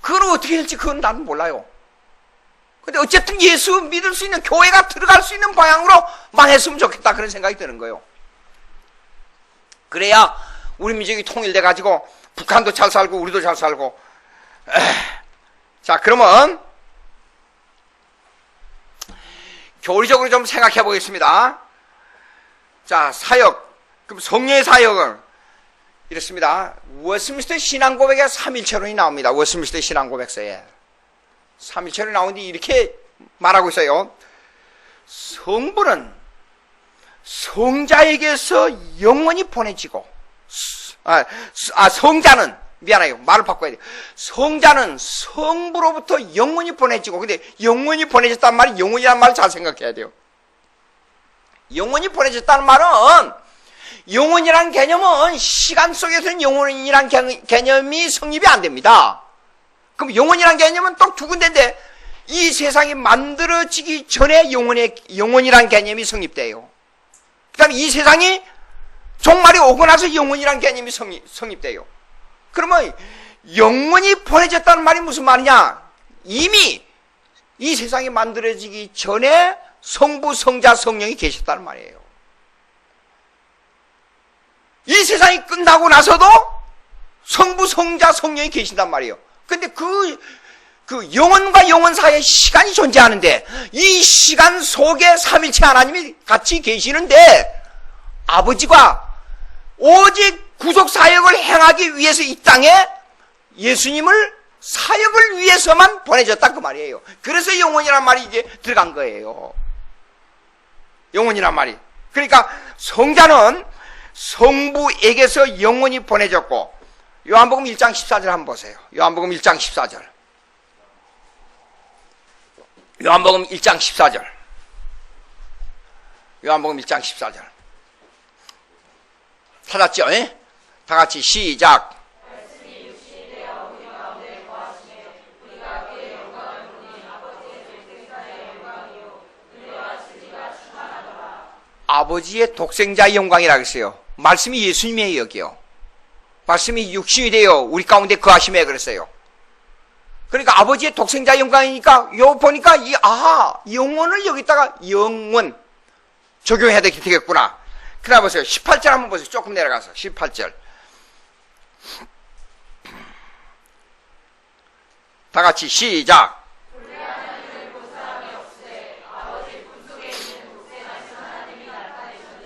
그건 어떻게 될지 그건 나는 몰라요. 근데 어쨌든 예수 믿을 수 있는, 교회가 들어갈 수 있는 방향으로 망했으면 좋겠다. 그런 생각이 드는 거예요. 그래야 우리 민족이 통일돼 가지고 북한도 잘 살고 우리도 잘 살고. 자, 그러면 교리적으로 좀 생각해 보겠습니다. 자, 사역. 그럼 성령의 사역은 이렇습니다. 웨스민스터 신앙고백에 3일체론이 나옵니다. 웨스민스터 신앙고백서에 3일체론이 나오는데 이렇게 말하고 있어요. 성부는 성자에게서 영원히 보내지고, 성자는, 미안해요, 말을 바꿔야 돼요. 성자는 성부로부터 영원히 보내지고, 근데 영원히 보내졌다는 말이, 영원이라는 말을 잘 생각해야 돼요. 영원히 보내졌다는 말은, 영원이라는 개념은 시간 속에서는 영원이라는 개념이 성립이 안 됩니다. 그럼 영원이라는 개념은 또 두 군데인데, 이 세상이 만들어지기 전에 영원이라는 개념이 성립돼요. 그 다음에 이 세상이 종말이 오고 나서 영원이라는 개념이 성립돼요. 그러면 영원히 보내졌다는 말이 무슨 말이냐? 이미 이 세상이 만들어지기 전에 성부, 성자, 성령이 계셨다는 말이에요. 이 세상이 끝나고 나서도 성부, 성자, 성령이 계신단 말이에요. 근데 그 영혼과 영혼 사이에 시간이 존재하는데, 이 시간 속에 삼일체 하나님이 같이 계시는데, 아버지가 오직 구속 사역을 행하기 위해서 이 땅에 예수님을 사역을 위해서만 보내줬다 그 말이에요. 그래서 영혼이란 말이 이제 들어간 거예요. 영혼이란 말이. 그러니까 성자는 성부에게서 영혼이 보내졌고, 요한복음 1장 14절 한번 보세요. 요한복음 1장 14절. 요한복음 1장 14절. 요한복음 1장 14절. 찾았죠? 에? 다 같이 시작. 아버지의 독생자의 영광이라고 했어요. 말씀이 예수님이에요, 여기요. 말씀이 육신이 되어 우리 가운데 거하심에 그랬어요. 그러니까 아버지의 독생자의 영광이니까, 요 보니까 영원을 여기다가 영원 적용해야 되겠구나. 그다음 보세요. 18절 한번 보세요. 조금 내려가서 18절. 다 같이 시작.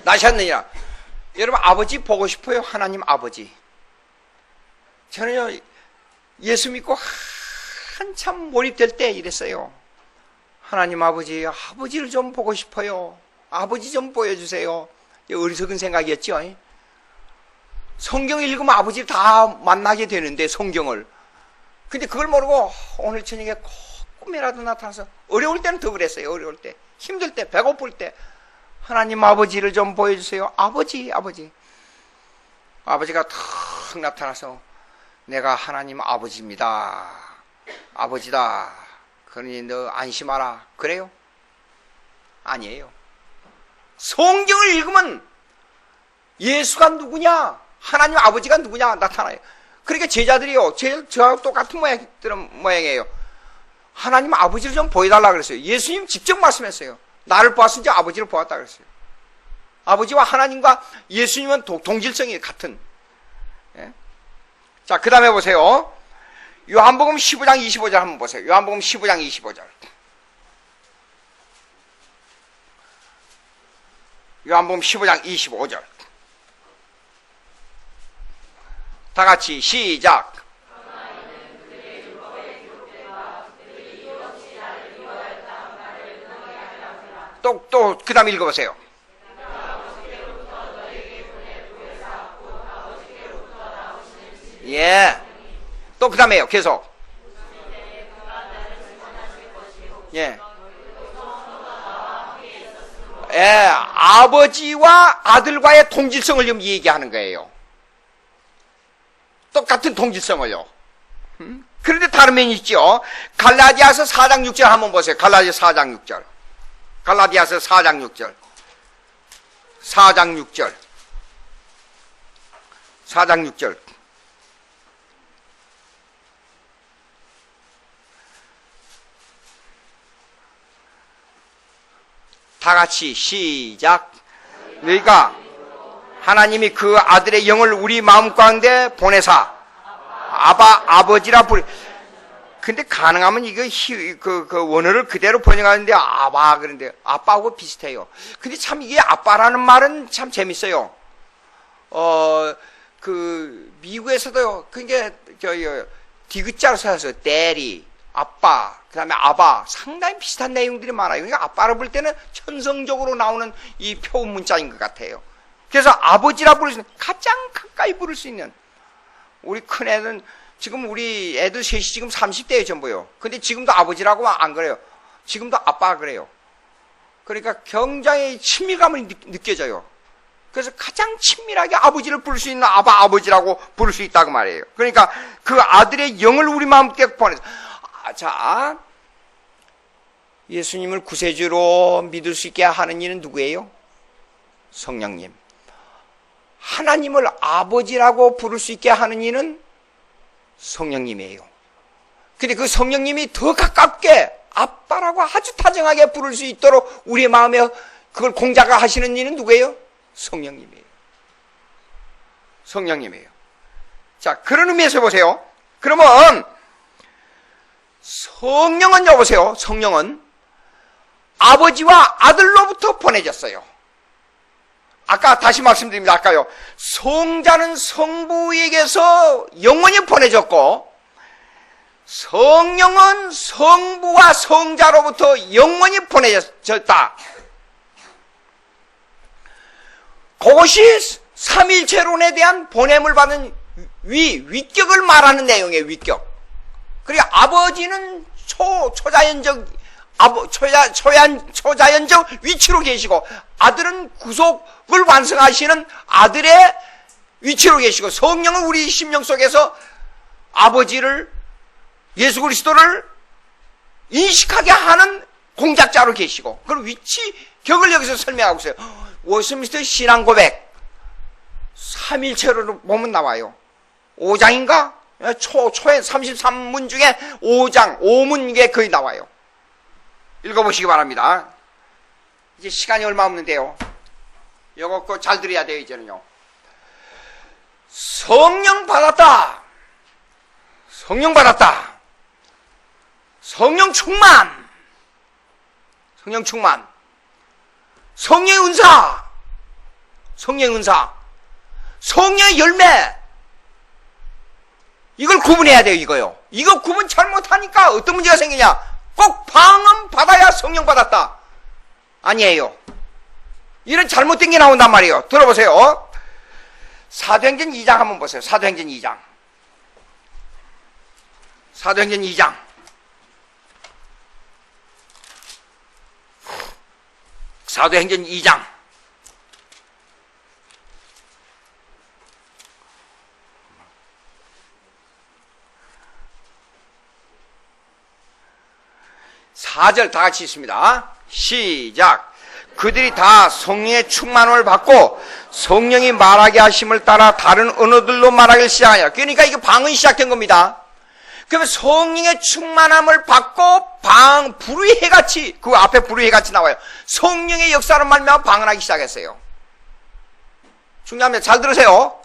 나셨느니라. 여러분, 아버지 보고 싶어요? 하나님 아버지. 저는요, 예수 믿고 한참 몰입될 때 이랬어요. 하나님 아버지, 아버지를 좀 보고 싶어요. 아버지 좀 보여주세요. 어리석은 생각이었죠. 성경을 읽으면 아버지를 다 만나게 되는데, 성경을. 근데 그걸 모르고 오늘 저녁에 꿈이라도 나타나서, 어려울 때는 더 그랬어요. 어려울 때, 힘들 때, 배고플 때 하나님 아버지를 좀 보여주세요. 아버지. 아버지가 탁 나타나서 내가 하나님 아버지입니다. 아버지다. 그러니 너 안심하라. 그래요? 아니에요. 성경을 읽으면 예수가 누구냐, 하나님 아버지가 누구냐 나타나요. 그러니까 제자들이요, 저하고 똑같은 모양이에요. 하나님 아버지를 좀 보여달라 그랬어요. 예수님 직접 말씀했어요. 나를 보았으니 아버지를 보았다 그랬어요. 아버지와 하나님과 예수님은 동질성이 같은. 예? 자, 그 다음에 보세요. 요한복음 15장 25절 한번 보세요. 요한복음 15장 25절. 요한복음 15장 25절. 다 같이 시작. 또 그 다음에 읽어보세요. 예. 또 그 다음에요. 계속. 예. 예. 아버지와 아들과의 동질성을 지금 얘기하는 거예요. 똑같은 동질성을요. 그런데 다른 면이 있죠. 갈라디아서 4장 6절 한번 보세요. 갈라디아서 4장 6절. 갈라디아서 4장 6절. 4장 6절. 4장 6절. 다 같이 시작. 너희가 하나님이 그 아들의 영을 우리 마음 가운데 보내사 아버지라 부르. 근데 가능하면 이거 그 원어를 그대로 번역하는데 아바 그런데 아빠하고 비슷해요. 근데 참 이게 아빠라는 말은 참 재밌어요. 그 미국에서도 그게 디귿자로 써서 대리, 아빠, 그다음에 아바 상당히 비슷한 내용들이 많아요. 그러니까 아빠를 부를 때는 천성적으로 나오는 이 표현 문자인 것 같아요. 그래서 아버지라 부를 수 있는, 가장 가까이 부를 수 있는. 우리 큰 애는 지금 우리 애들 셋이 지금 30대예요, 전부요. 근데 지금도 아버지라고 안 그래요. 지금도 아빠 그래요. 그러니까 굉장히 친밀감을 느껴져요. 그래서 가장 친밀하게 아버지를 부를 수 있는 아버지라고 부를 수 있다고 말이에요. 그러니까 그 아들의 영을 우리 마음께 보내서. 자, 예수님을 구세주로 믿을 수 있게 하는 이는 누구예요? 성령님. 하나님을 아버지라고 부를 수 있게 하는 이는 성령님이에요. 근데 그 성령님이 더 가깝게 아빠라고 아주 다정하게 부를 수 있도록 우리의 마음에 그걸 공작을 하시는 이는 누구예요? 성령님이에요. 성령님이에요. 자, 그런 의미에서 보세요. 그러면 성령은 여보세요. 성령은 아버지와 아들로부터 보내졌어요. 아까 다시 말씀드립니다. 아까요. 성자는 성부에게서 영원히 보내졌고 성령은 성부와 성자로부터 영원히 보내졌다. 그것이 삼위일체론에 대한 보냄을 받은 위격을 말하는 내용이에요. 위격. 그러니까 아버지는 초자연적 위치로 계시고 아들은 구속을 완성하시는 아들의 위치로 계시고 성령은 우리 심령 속에서 아버지를 예수 그리스도를 인식하게 하는 공작자로 계시고 그런 위치격을 여기서 설명하고 있어요. 워스민스터 신앙고백 3일체로 보면 나와요. 5장인가? 초에 33문 중에 5문 게 거의 나와요. 읽어보시기 바랍니다. 이제 시간이 얼마 없는데요. 이거 꼭 잘 들어야 돼요. 이제는요. 성령 받았다. 성령 받았다. 성령 충만. 성령 충만. 성령의 은사. 성령의 은사. 성령의 열매. 이걸 구분해야 돼요. 이거요. 이거 구분 잘못하니까 어떤 문제가 생기냐. 꼭 방언 받아야 성령 받았다. 아니에요. 이런 잘못된 게 나온단 말이에요. 들어보세요. 사도행전 2장 한번 보세요. 사도행전 2장. 사도행전 2장. 사도행전 2장. (4절) 다 같이 있습니다. 시작. 그들이 다 성령의 충만함을 받고 성령이 말하게 하심을 따라 다른 언어들로 말하기 시작하냐. 그러니까 이게 방언이 시작된 겁니다. 그러면 성령의 충만함을 받고 불의 해같이, 그 앞에 불의 해같이 나와요. 성령의 역사로 말미암아 방언하기 시작했어요. 중요합니다. 잘 들으세요.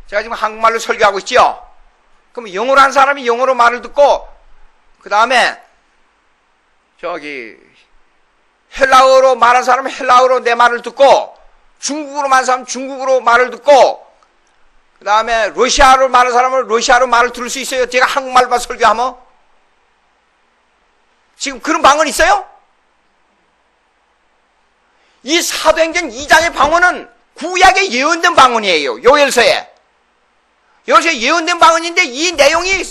제가 지금 한국말로 설교하고 있죠. 그럼 영어로 한 사람이 영어로 말을 듣고, 그 다음에 헬라어로 말한 사람은 헬라어로 내 말을 듣고, 중국어로 말한 사람은 중국어로 말을 듣고, 그 다음에 러시아로 말하는 사람은 러시아로 말을 들을 수 있어요. 제가 한국말만 설교하면. 지금 그런 방언이 있어요? 이 사도행전 2장의 방언은 구약에 예언된 방언이에요. 요엘서에. 요엘서에 예언된 방언인데 이 내용이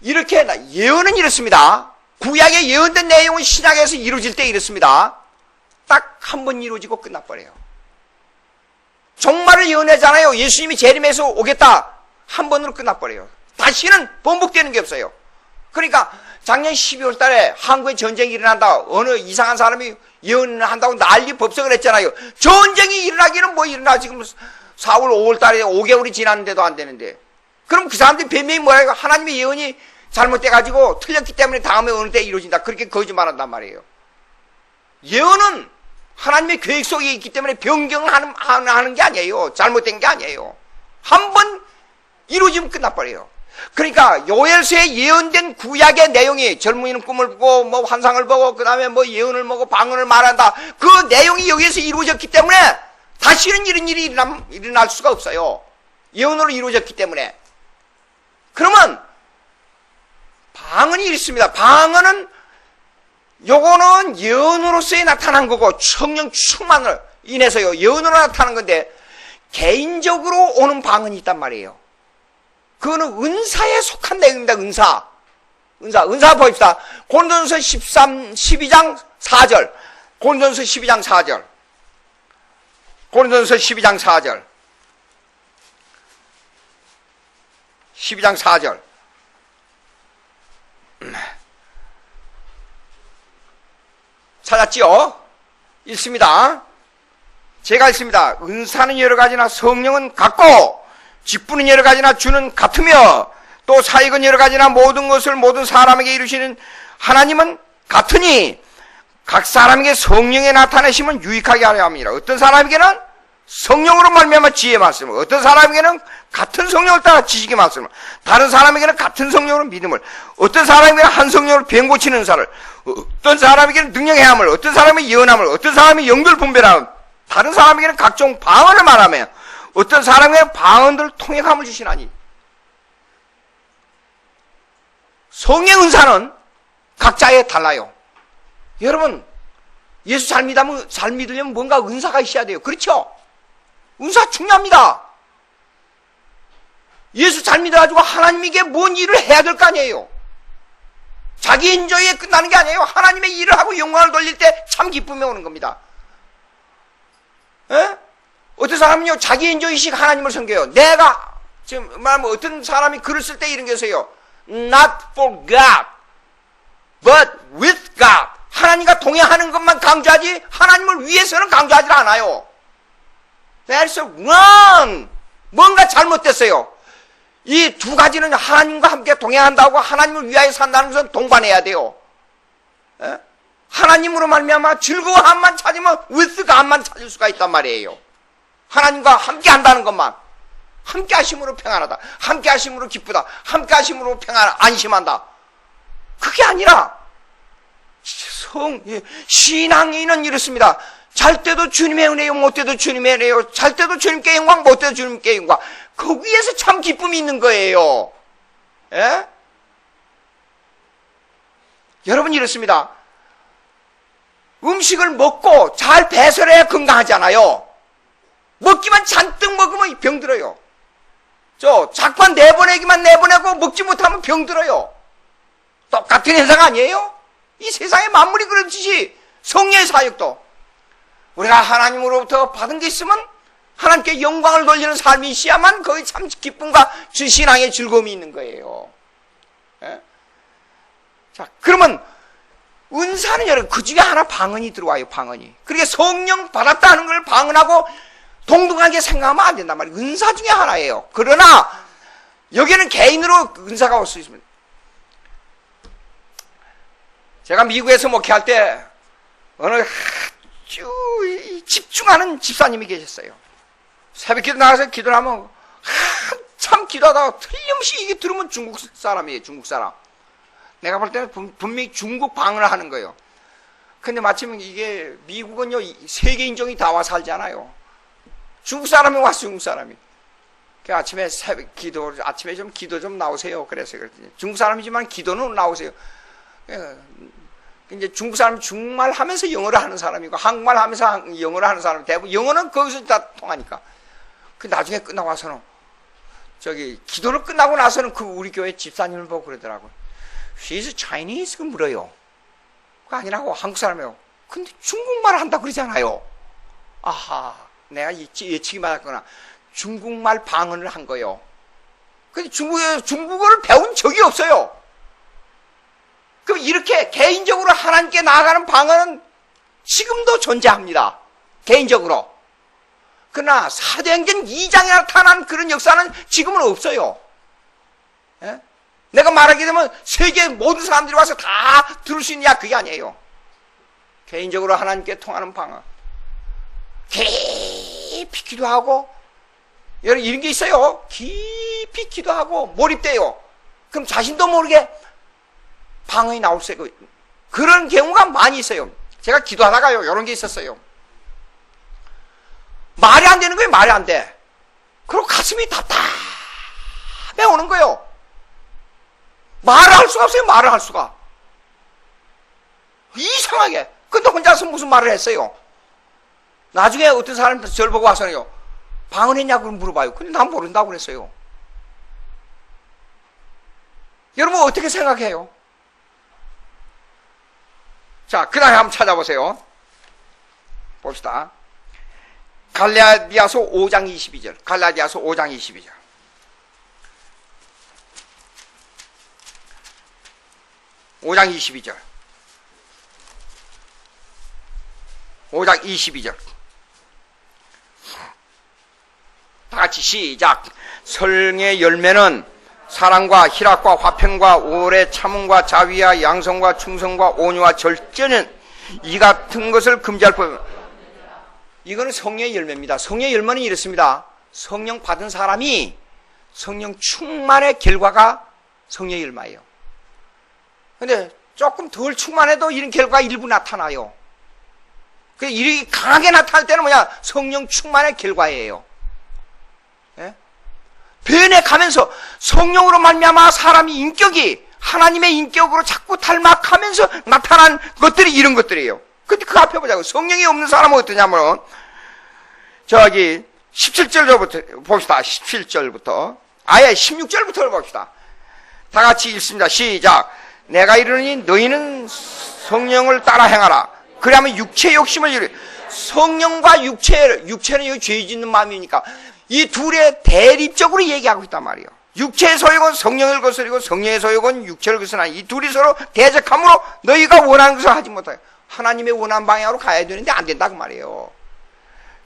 이렇게, 예언은 이렇습니다. 구약에 예언된 내용은 신약에서 이루어질 때 이렇습니다. 딱 한 번 이루어지고 끝나버려요. 종말을 예언하잖아요. 예수님이 재림해서 오겠다. 한 번으로 끝나버려요. 다시는 번복되는 게 없어요. 그러니까 작년 12월 달에 한국에 전쟁이 일어난다. 어느 이상한 사람이 예언한다고 난리 법석을 했잖아요. 전쟁이 일어나기는 뭐 일어나. 지금 4월, 5월 달에 5개월이 지났는데도 안 되는데. 그럼 그 사람들이 변명이 뭐야? 하나님의 예언이 잘못돼가지고 틀렸기 때문에 다음에 어느 때 이루어진다. 그렇게 거짓말한단 말이에요. 예언은 하나님의 계획 속에 있기 때문에 변경하는 게 아니에요. 잘못된 게 아니에요. 한 번 이루어지면 끝나버려요. 그러니까 요엘서에 예언된 구약의 내용이 젊은이는 꿈을 보고 뭐 환상을 보고 그 다음에 뭐 예언을 보고 방언을 말한다. 그 내용이 여기에서 이루어졌기 때문에 다시는 이런 일이 일어날 수가 없어요. 예언으로 이루어졌기 때문에. 그러면 방언이 있습니다. 방언은 요거는 예언으로서의 나타난 거고 성령 충만을 인해서요. 예언으로 나타난 건데 개인적으로 오는 방언이 있단 말이에요. 그거는 은사에 속한 내용입니다. 은사 보입시다. 고린도전서 12장 4절. 고린도전서 12장 4절. 고린도전서 12장 4절. 12장 4절. 찾았지요? 읽습니다. 제가 읽습니다. 은사는 여러 가지나 성령은 같고 직분은 여러 가지나 주는 같으며 또 사역은 여러 가지나 모든 것을 모든 사람에게 이루시는 하나님은 같으니 각 사람에게 성령의 나타내심은 유익하게 하려 합니다. 어떤 사람에게는 성령으로 말미암아 지혜의 말씀을, 어떤 사람에게는 같은 성령을 따라 지식의 말씀을, 다른 사람에게는 같은 성령으로 믿음을, 어떤 사람에게는 한 성령으로 병 고치는 은사를, 어떤 사람에게는 능력의 함을, 어떤 사람이 예언함을, 어떤 사람이 영들 분별함을, 다른 사람에게는 각종 방언을 말하며 어떤 사람에게는 방언들 통역함을 주시나니. 성령 은사는 각자에 달라요. 여러분 예수 잘 믿으려면 뭔가 은사가 있어야 돼요. 그렇죠? 은사 중요합니다. 예수 잘 믿어가지고 하나님에게 뭔 일을 해야 될 거 아니에요. 자기 인조에 끝나는 게 아니에요. 하나님의 일을 하고 영광을 돌릴 때 참 기쁨이 오는 겁니다. 에? 어떤 사람은요 자기 인조의식 하나님을 섬겨요. 내가 지금 말하면 어떤 사람이 글을 쓸 때 이런 게 있어요. Not for God, but with God. 하나님과 동행하는 것만 강조하지 하나님을 위해서는 강조하지 않아요. That's wrong. 뭔가 잘못됐어요. 이 두 가지는 하나님과 함께 동행한다고 하나님을 위하여 산다는 것은 동반해야 돼요. 에? 하나님으로 말미암아 즐거움만 찾으면 with God만 찾을 수가 있단 말이에요. 하나님과 함께 한다는 것만. 함께 하심으로 평안하다. 함께 하심으로 기쁘다. 함께 하심으로 안심한다. 그게 아니라 신앙인은 이렇습니다. 잘 때도 주님의 은혜요, 못 때도 주님의 은혜요. 잘 때도 주님께 영광, 못 때도 주님께 영광. 거기에서 참 기쁨이 있는 거예요. 예? 여러분 이렇습니다. 음식을 먹고 잘 배설해야 건강하잖아요. 먹기만 잔뜩 먹으면 병들어요. 자꾸만 내보내기만 내보내고 먹지 못하면 병들어요. 똑같은 현상 아니에요? 이 세상의 만물이 그렇듯이 성령의 사역도 우리가 하나님으로부터 받은 게 있으면 하나님께 영광을 돌리는 삶이 있어야만 거기 참 기쁨과 신앙의 즐거움이 있는 거예요. 예? 자, 그러면 은사는 여러분 그 중에 하나 방언이 들어와요. 방언이. 그러니까 성령 받았다는 걸 방언하고 동등하게 생각하면 안 된단 말이에요. 은사 중에 하나예요. 그러나 여기는 개인으로 은사가 올 수 있습니다. 제가 미국에서 목회할 때 어느 아주 집중하는 집사님이 계셨어요. 새벽기도 나가서 기도를 하면 한참 기도하다가 틀림없이 이게 들으면 중국 사람이에요. 중국 사람. 내가 볼 때는 분명히 중국 방언을 하는 거예요. 근데 마침 이게 미국은요 세계 인종이 다 와 살잖아요. 중국 사람이 왔어. 중국 사람이. 그 아침에 새벽 기도, 아침에 좀 기도 좀 나오세요. 그랬어요. 그랬더니 중국 사람이지만 기도는 나오세요. 이제 중국 사람은 중국말 하면서 영어를 하는 사람이고 한국말 하면서 영어를 하는 사람이 대부분 영어는 거기서 다 통하니까. 그 나중에 끝나고 와서는 기도를 끝나고 나서는 그 우리 교회 집사님을 보고 그러더라고요. She's Chinese? 그 물어요. 그거 아니라고 한국 사람이에요. 근데 중국말을 한다고 그러잖아요. 아하, 내가 예측이 맞았구나. 중국말 방언을 한 거예요. 근데 중국어를 배운 적이 없어요. 그럼 이렇게 개인적으로 하나님께 나아가는 방언은 지금도 존재합니다. 개인적으로. 그러나 사도행전 2장에 나타난 그런 역사는 지금은 없어요. 예? 내가 말하게 되면 세계 모든 사람들이 와서 다 들을 수 있냐? 그게 아니에요. 개인적으로 하나님께 통하는 방언. 깊이 기도하고, 여러분 이런 게 있어요. 깊이 기도하고 몰입돼요. 그럼 자신도 모르게 방언이 나올 수 있고, 그런 경우가 많이 있어요. 제가 기도하다가요, 이런 게 있었어요. 말이 안 되는 거예요, 말이 안 돼. 그리고 가슴이 답답해 오는 거예요. 말을 할 수가 없어요, 말을 할 수가. 이상하게. 근데 혼자서 무슨 말을 했어요. 나중에 어떤 사람이 저를 보고 와서는요, 방언했냐고 물어봐요. 근데 난 모른다고 그랬어요. 여러분 어떻게 생각해요? 자, 그 다음에 한번 찾아보세요. 봅시다. 갈라디아서 5장 22절. 갈라디아서 5장 22절. (5장 22절) 5장 22절. 다 같이 시작. 성의 열매는 사랑과 희락과 화평과 오래 참음과 자비와 양성과 충성과 온유와 절제는 이 같은 것을 금지할 법. 이거는 성령의 열매입니다. 성령의 열매는 이렇습니다. 성령 받은 사람이 성령 충만의 결과가 성령의 열매예요. 근데 조금 덜 충만해도 이런 결과가 일부 나타나요. 이렇게 강하게 나타날 때는 뭐냐? 성령 충만의 결과예요. 예? 변해가면서 성령으로 말미암아 사람이 인격이 하나님의 인격으로 자꾸 닮아가면서 나타난 것들이 이런 것들이에요. 근데 그 앞에 보자고. 성령이 없는 사람은 어떠냐면 17절부터 봅시다. 17절부터 아예 16절부터 봅시다. 다 같이 읽습니다. 시작. 내가 이르니 너희는 성령을 따라 행하라. 그러면 육체의 욕심을 이루. 성령과 육체는 여기 죄 짓는 마음이니까 이 둘의 대립적으로 얘기하고 있단 말이에요. 육체의 소욕은 성령을 거스리고 성령의 소욕은 육체를 거스르나 이 둘이 서로 대적함으로 너희가 원하는 것을 하지 못하여 하나님의 원하는 방향으로 가야 되는데 안 된다고 말이에요.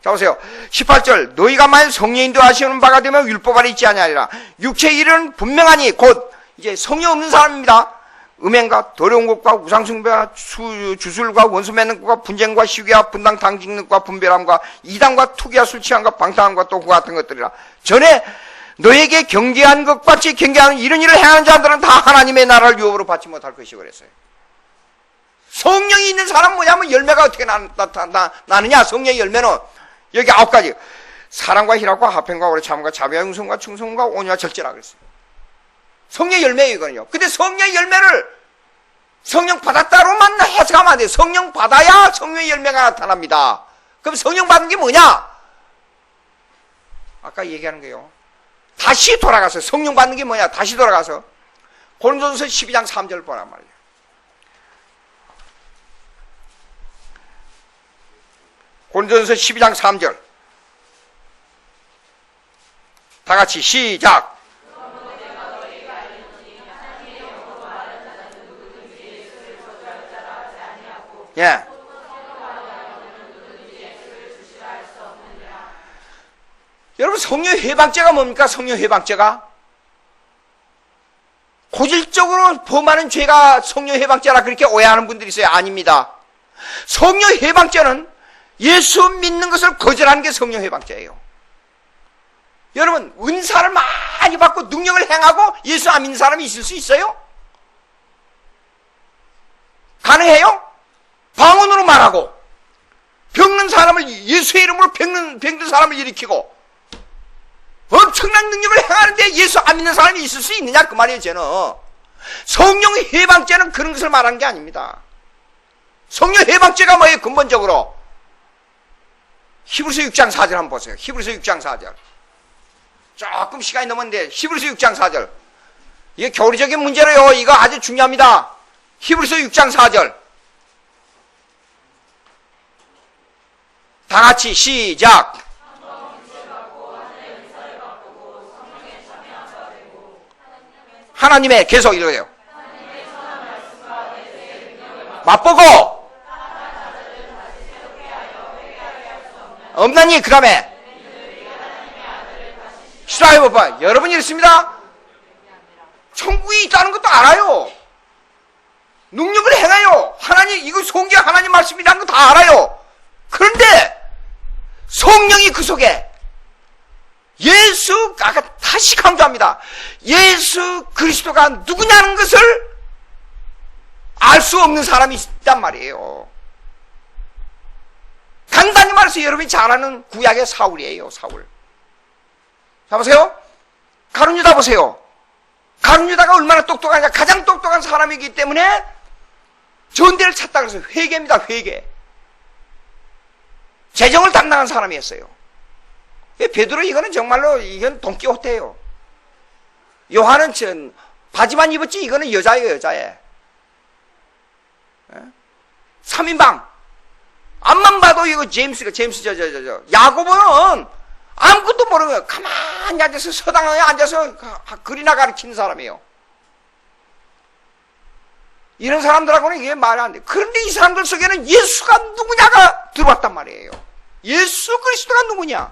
자 보세요. 18절 너희가 만일 성령인도 하시는 바가 되면 율법 아래 있지 아니하리라. 육체의 일은 분명하니 곧 이제 성령 없는 사람입니다. 음행과 더러운 것과 우상숭배와 주술과 원수 맺는 것과 분쟁과 시기와 분당 당짓는 것과 분별함과 이단과 투기와 술 취함과 방탕함과 또 그와 같은 것들이라. 전에 너에게 경계한 것 같이 경계하는 이런 일을 행하는 자들은 다 하나님의 나라를 유업으로 받지 못할 것이고 그랬어요. 성령이 있는 사람은 뭐냐면 열매가 어떻게 나느냐. 성령의 열매는 여기 9가지. 사랑과 희락과 화평과 오래 참음과 자비와 용서와 충성과 온유와 절제라 그랬어요. 성령의 열매예요, 이거는요. 근데 성령의 열매를 성령 받았다로만 해석하면 안 돼요. 성령 받아야 성령의 열매가 나타납니다. 그럼 성령 받은 게 뭐냐? 아까 얘기하는 거예요. 다시 돌아가서 성령 받는 게 뭐냐? 다시 돌아가서 고린도전서 12장 3절 보란 말이에요. 고린도전서 12장 3절 다 같이 시작. 예. 여러분 성령 회방죄가 뭡니까? 성령 회방죄가 고질적으로 범하는 죄가 성령 회방죄라 그렇게 오해하는 분들이 있어요. 아닙니다. 성령 회방죄는 예수 믿는 것을 거절하는 게 성령 회방죄예요. 여러분 은사를 많이 받고 능력을 행하고 예수 안 믿는 사람이 있을 수 있어요? 가능해요? 방언으로 말하고 병든 사람을 예수의 이름으로 병든 사람을 일으키고 엄청난 능력을 행하는데 예수 안 믿는 사람이 있을 수 있느냐 그 말이에요. 저는 성령 해방죄는 그런 것을 말하는 게 아닙니다. 성령 해방죄가 뭐예요? 근본적으로 히브리서 6장 4절 한번 보세요. 히브리서 6장 4절 조금 시간이 넘었는데 히브리서 6장 4절 이게 교리적인 문제로요. 이거 아주 중요합니다. 히브리서 6장 4절 다 같이 시작. 하나님의 계속 읽어요. 맛보고 없나니 그 다음에 시라해 봐봐. 여러분이 있습니다. 천국이 있다는 것도 알아요. 능력을 행해요. 하나님 이거 성경 하나님 말씀이라는 거 다 알아요. 그런데 성령이 그 속에 예수, 아까 다시 강조합니다. 예수 그리스도가 누구냐는 것을 알 수 없는 사람이 있단 말이에요. 간단히 말해서 여러분이 잘 아는 구약의 사울이에요. 사울. 자 보세요. 가룟 유다 보세요. 가룟 유다가 얼마나 똑똑하냐. 가장 똑똑한 사람이기 때문에 전대를 찾다 그래서 회개입니다. 회개. 재정을 담당한 사람이었어요. 베드로 이거는 정말로 이건 돈키호테예요. 요한은 바지만 입었지 이거는 여자예요. 여자애. 3인방 앞만 봐도 이거 제임스 야고보는 아무것도 모르는 거예요. 가만히 앉아서 서당에 앉아서 글이나 가르치는 사람이에요. 이런 사람들하고는 이게 말이 안 돼. 그런데 이 사람들 속에는 예수가 누구냐가 들어왔단 말이에요. 예수 그리스도가 누구냐?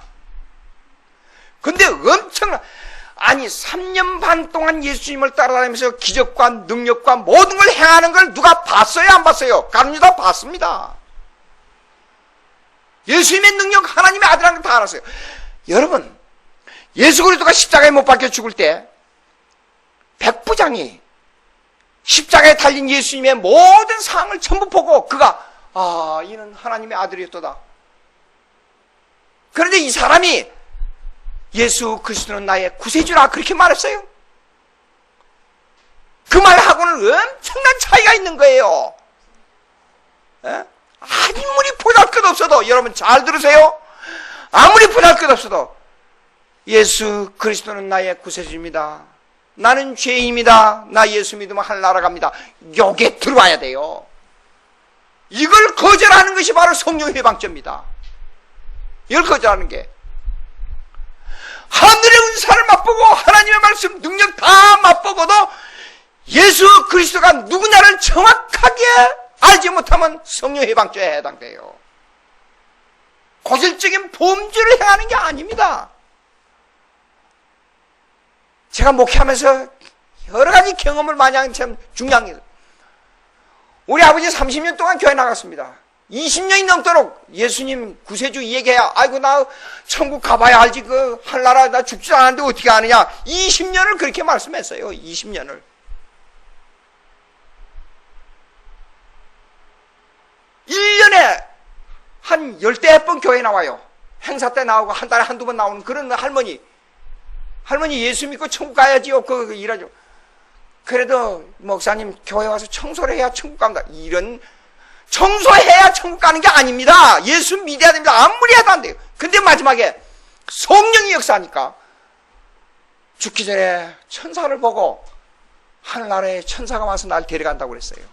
근데 엄청난, 아니 3년 반 동안 예수님을 따라다니면서 기적과 능력과 모든 걸 행하는 걸 누가 봤어요? 안 봤어요? 가룟 유다 봤습니다. 예수님의 능력, 하나님의 아들이라는 걸 다 알았어요. 여러분, 예수 그리스도가 십자가에 못 박혀 죽을 때 백부장이 십자가에 달린 예수님의 모든 상을 전부 보고 그가 이는 하나님의 아들이었도다. 그런데 이 사람이 예수 그리스도는 나의 구세주라 그렇게 말했어요. 그 말하고는 엄청난 차이가 있는 거예요. 아무리 보잘것없어도 여러분 잘 들으세요. 아무리 보잘것없어도 예수 그리스도는 나의 구세주입니다. 나는 죄인입니다. 나 예수 믿으면 하늘나라 갑니다. 요게 들어와야 돼요. 이걸 거절하는 것이 바로 성령 해방죄입니다. 이걸 거절하는 게. 하늘의 은사를 맛보고 하나님의 말씀 능력 다 맛보고도 예수 그리스도가 누구냐를 정확하게 알지 못하면 성령 해방죄에 해당돼요. 고질적인 범죄를 행하는 게 아닙니다. 제가 목회하면서 여러 가지 경험을 많이 하는 참 중요한 게, 우리 아버지 30년 동안 교회 나갔습니다. 20년이 넘도록 예수님 구세주 얘기해야, 아이고 나 천국 가봐야 알지, 그 하늘나라 나 죽지 않았는데 어떻게 아느냐. 20년을 그렇게 말씀했어요. 20년을. 1년에 한 10번 교회 나와요. 행사 때 나오고 한 달에 한두 번 나오는 그런 할머니 예수 믿고 천국 가야지요. 그 일하죠. 그래도 목사님 교회 와서 청소를 해야 천국 갑니다. 이런, 청소해야 천국 가는 게 아닙니다. 예수 믿어야 됩니다. 아무리 해도 안 돼요. 근데 마지막에 성령이 역사하니까 죽기 전에 천사를 보고 하늘나라에 천사가 와서 날 데려간다고 그랬어요.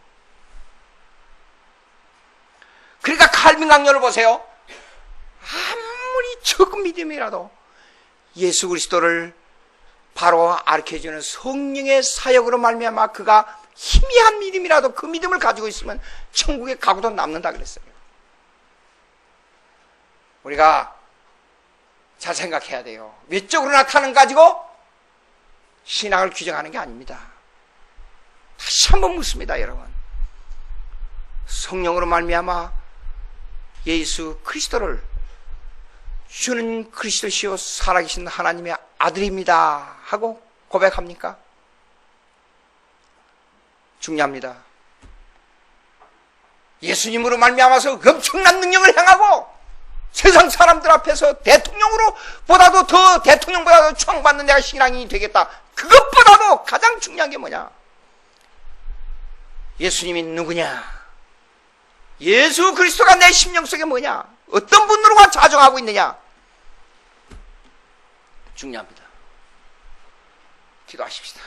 그러니까 칼빈 강요를 보세요. 아무리 적은 믿음이라도 예수 그리스도를 바로 알려주는 성령의 사역으로 말미암아 그가 희미한 믿음이라도 그 믿음을 가지고 있으면 천국에 가고도 남는다 그랬어요. 우리가 잘 생각해야 돼요. 외적으로 나타나는 거 가지고 신앙을 규정하는 게 아닙니다. 다시 한번 묻습니다, 여러분. 성령으로 말미암아 예수 그리스도를 주는 그리스도시요 살아계신 하나님의 아들입니다 하고 고백합니까? 중요합니다. 예수님으로 말미암아서 엄청난 능력을 행하고 세상 사람들 앞에서 대통령보다도 추앙받는 내가 신앙인이 되겠다. 그것보다도 가장 중요한 게 뭐냐? 예수님이 누구냐? 예수 그리스도가 내 심령 속에 뭐냐? 어떤 분으로 자정하고 있느냐? 중요합니다. 기도하십시다.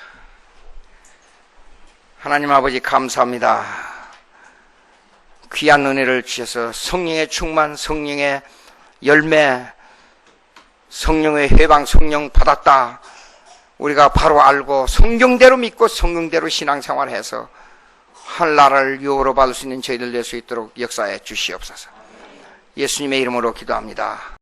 하나님 아버지 감사합니다. 귀한 은혜를 주셔서 성령의 충만, 성령의 열매, 성령의 해방, 성령 받았다. 우리가 바로 알고 성경대로 믿고 성경대로 신앙생활해서 하늘나라를 유업으로 받을 수 있는 저희들 될 수 있도록 역사해 주시옵소서. 예수님의 이름으로 기도합니다.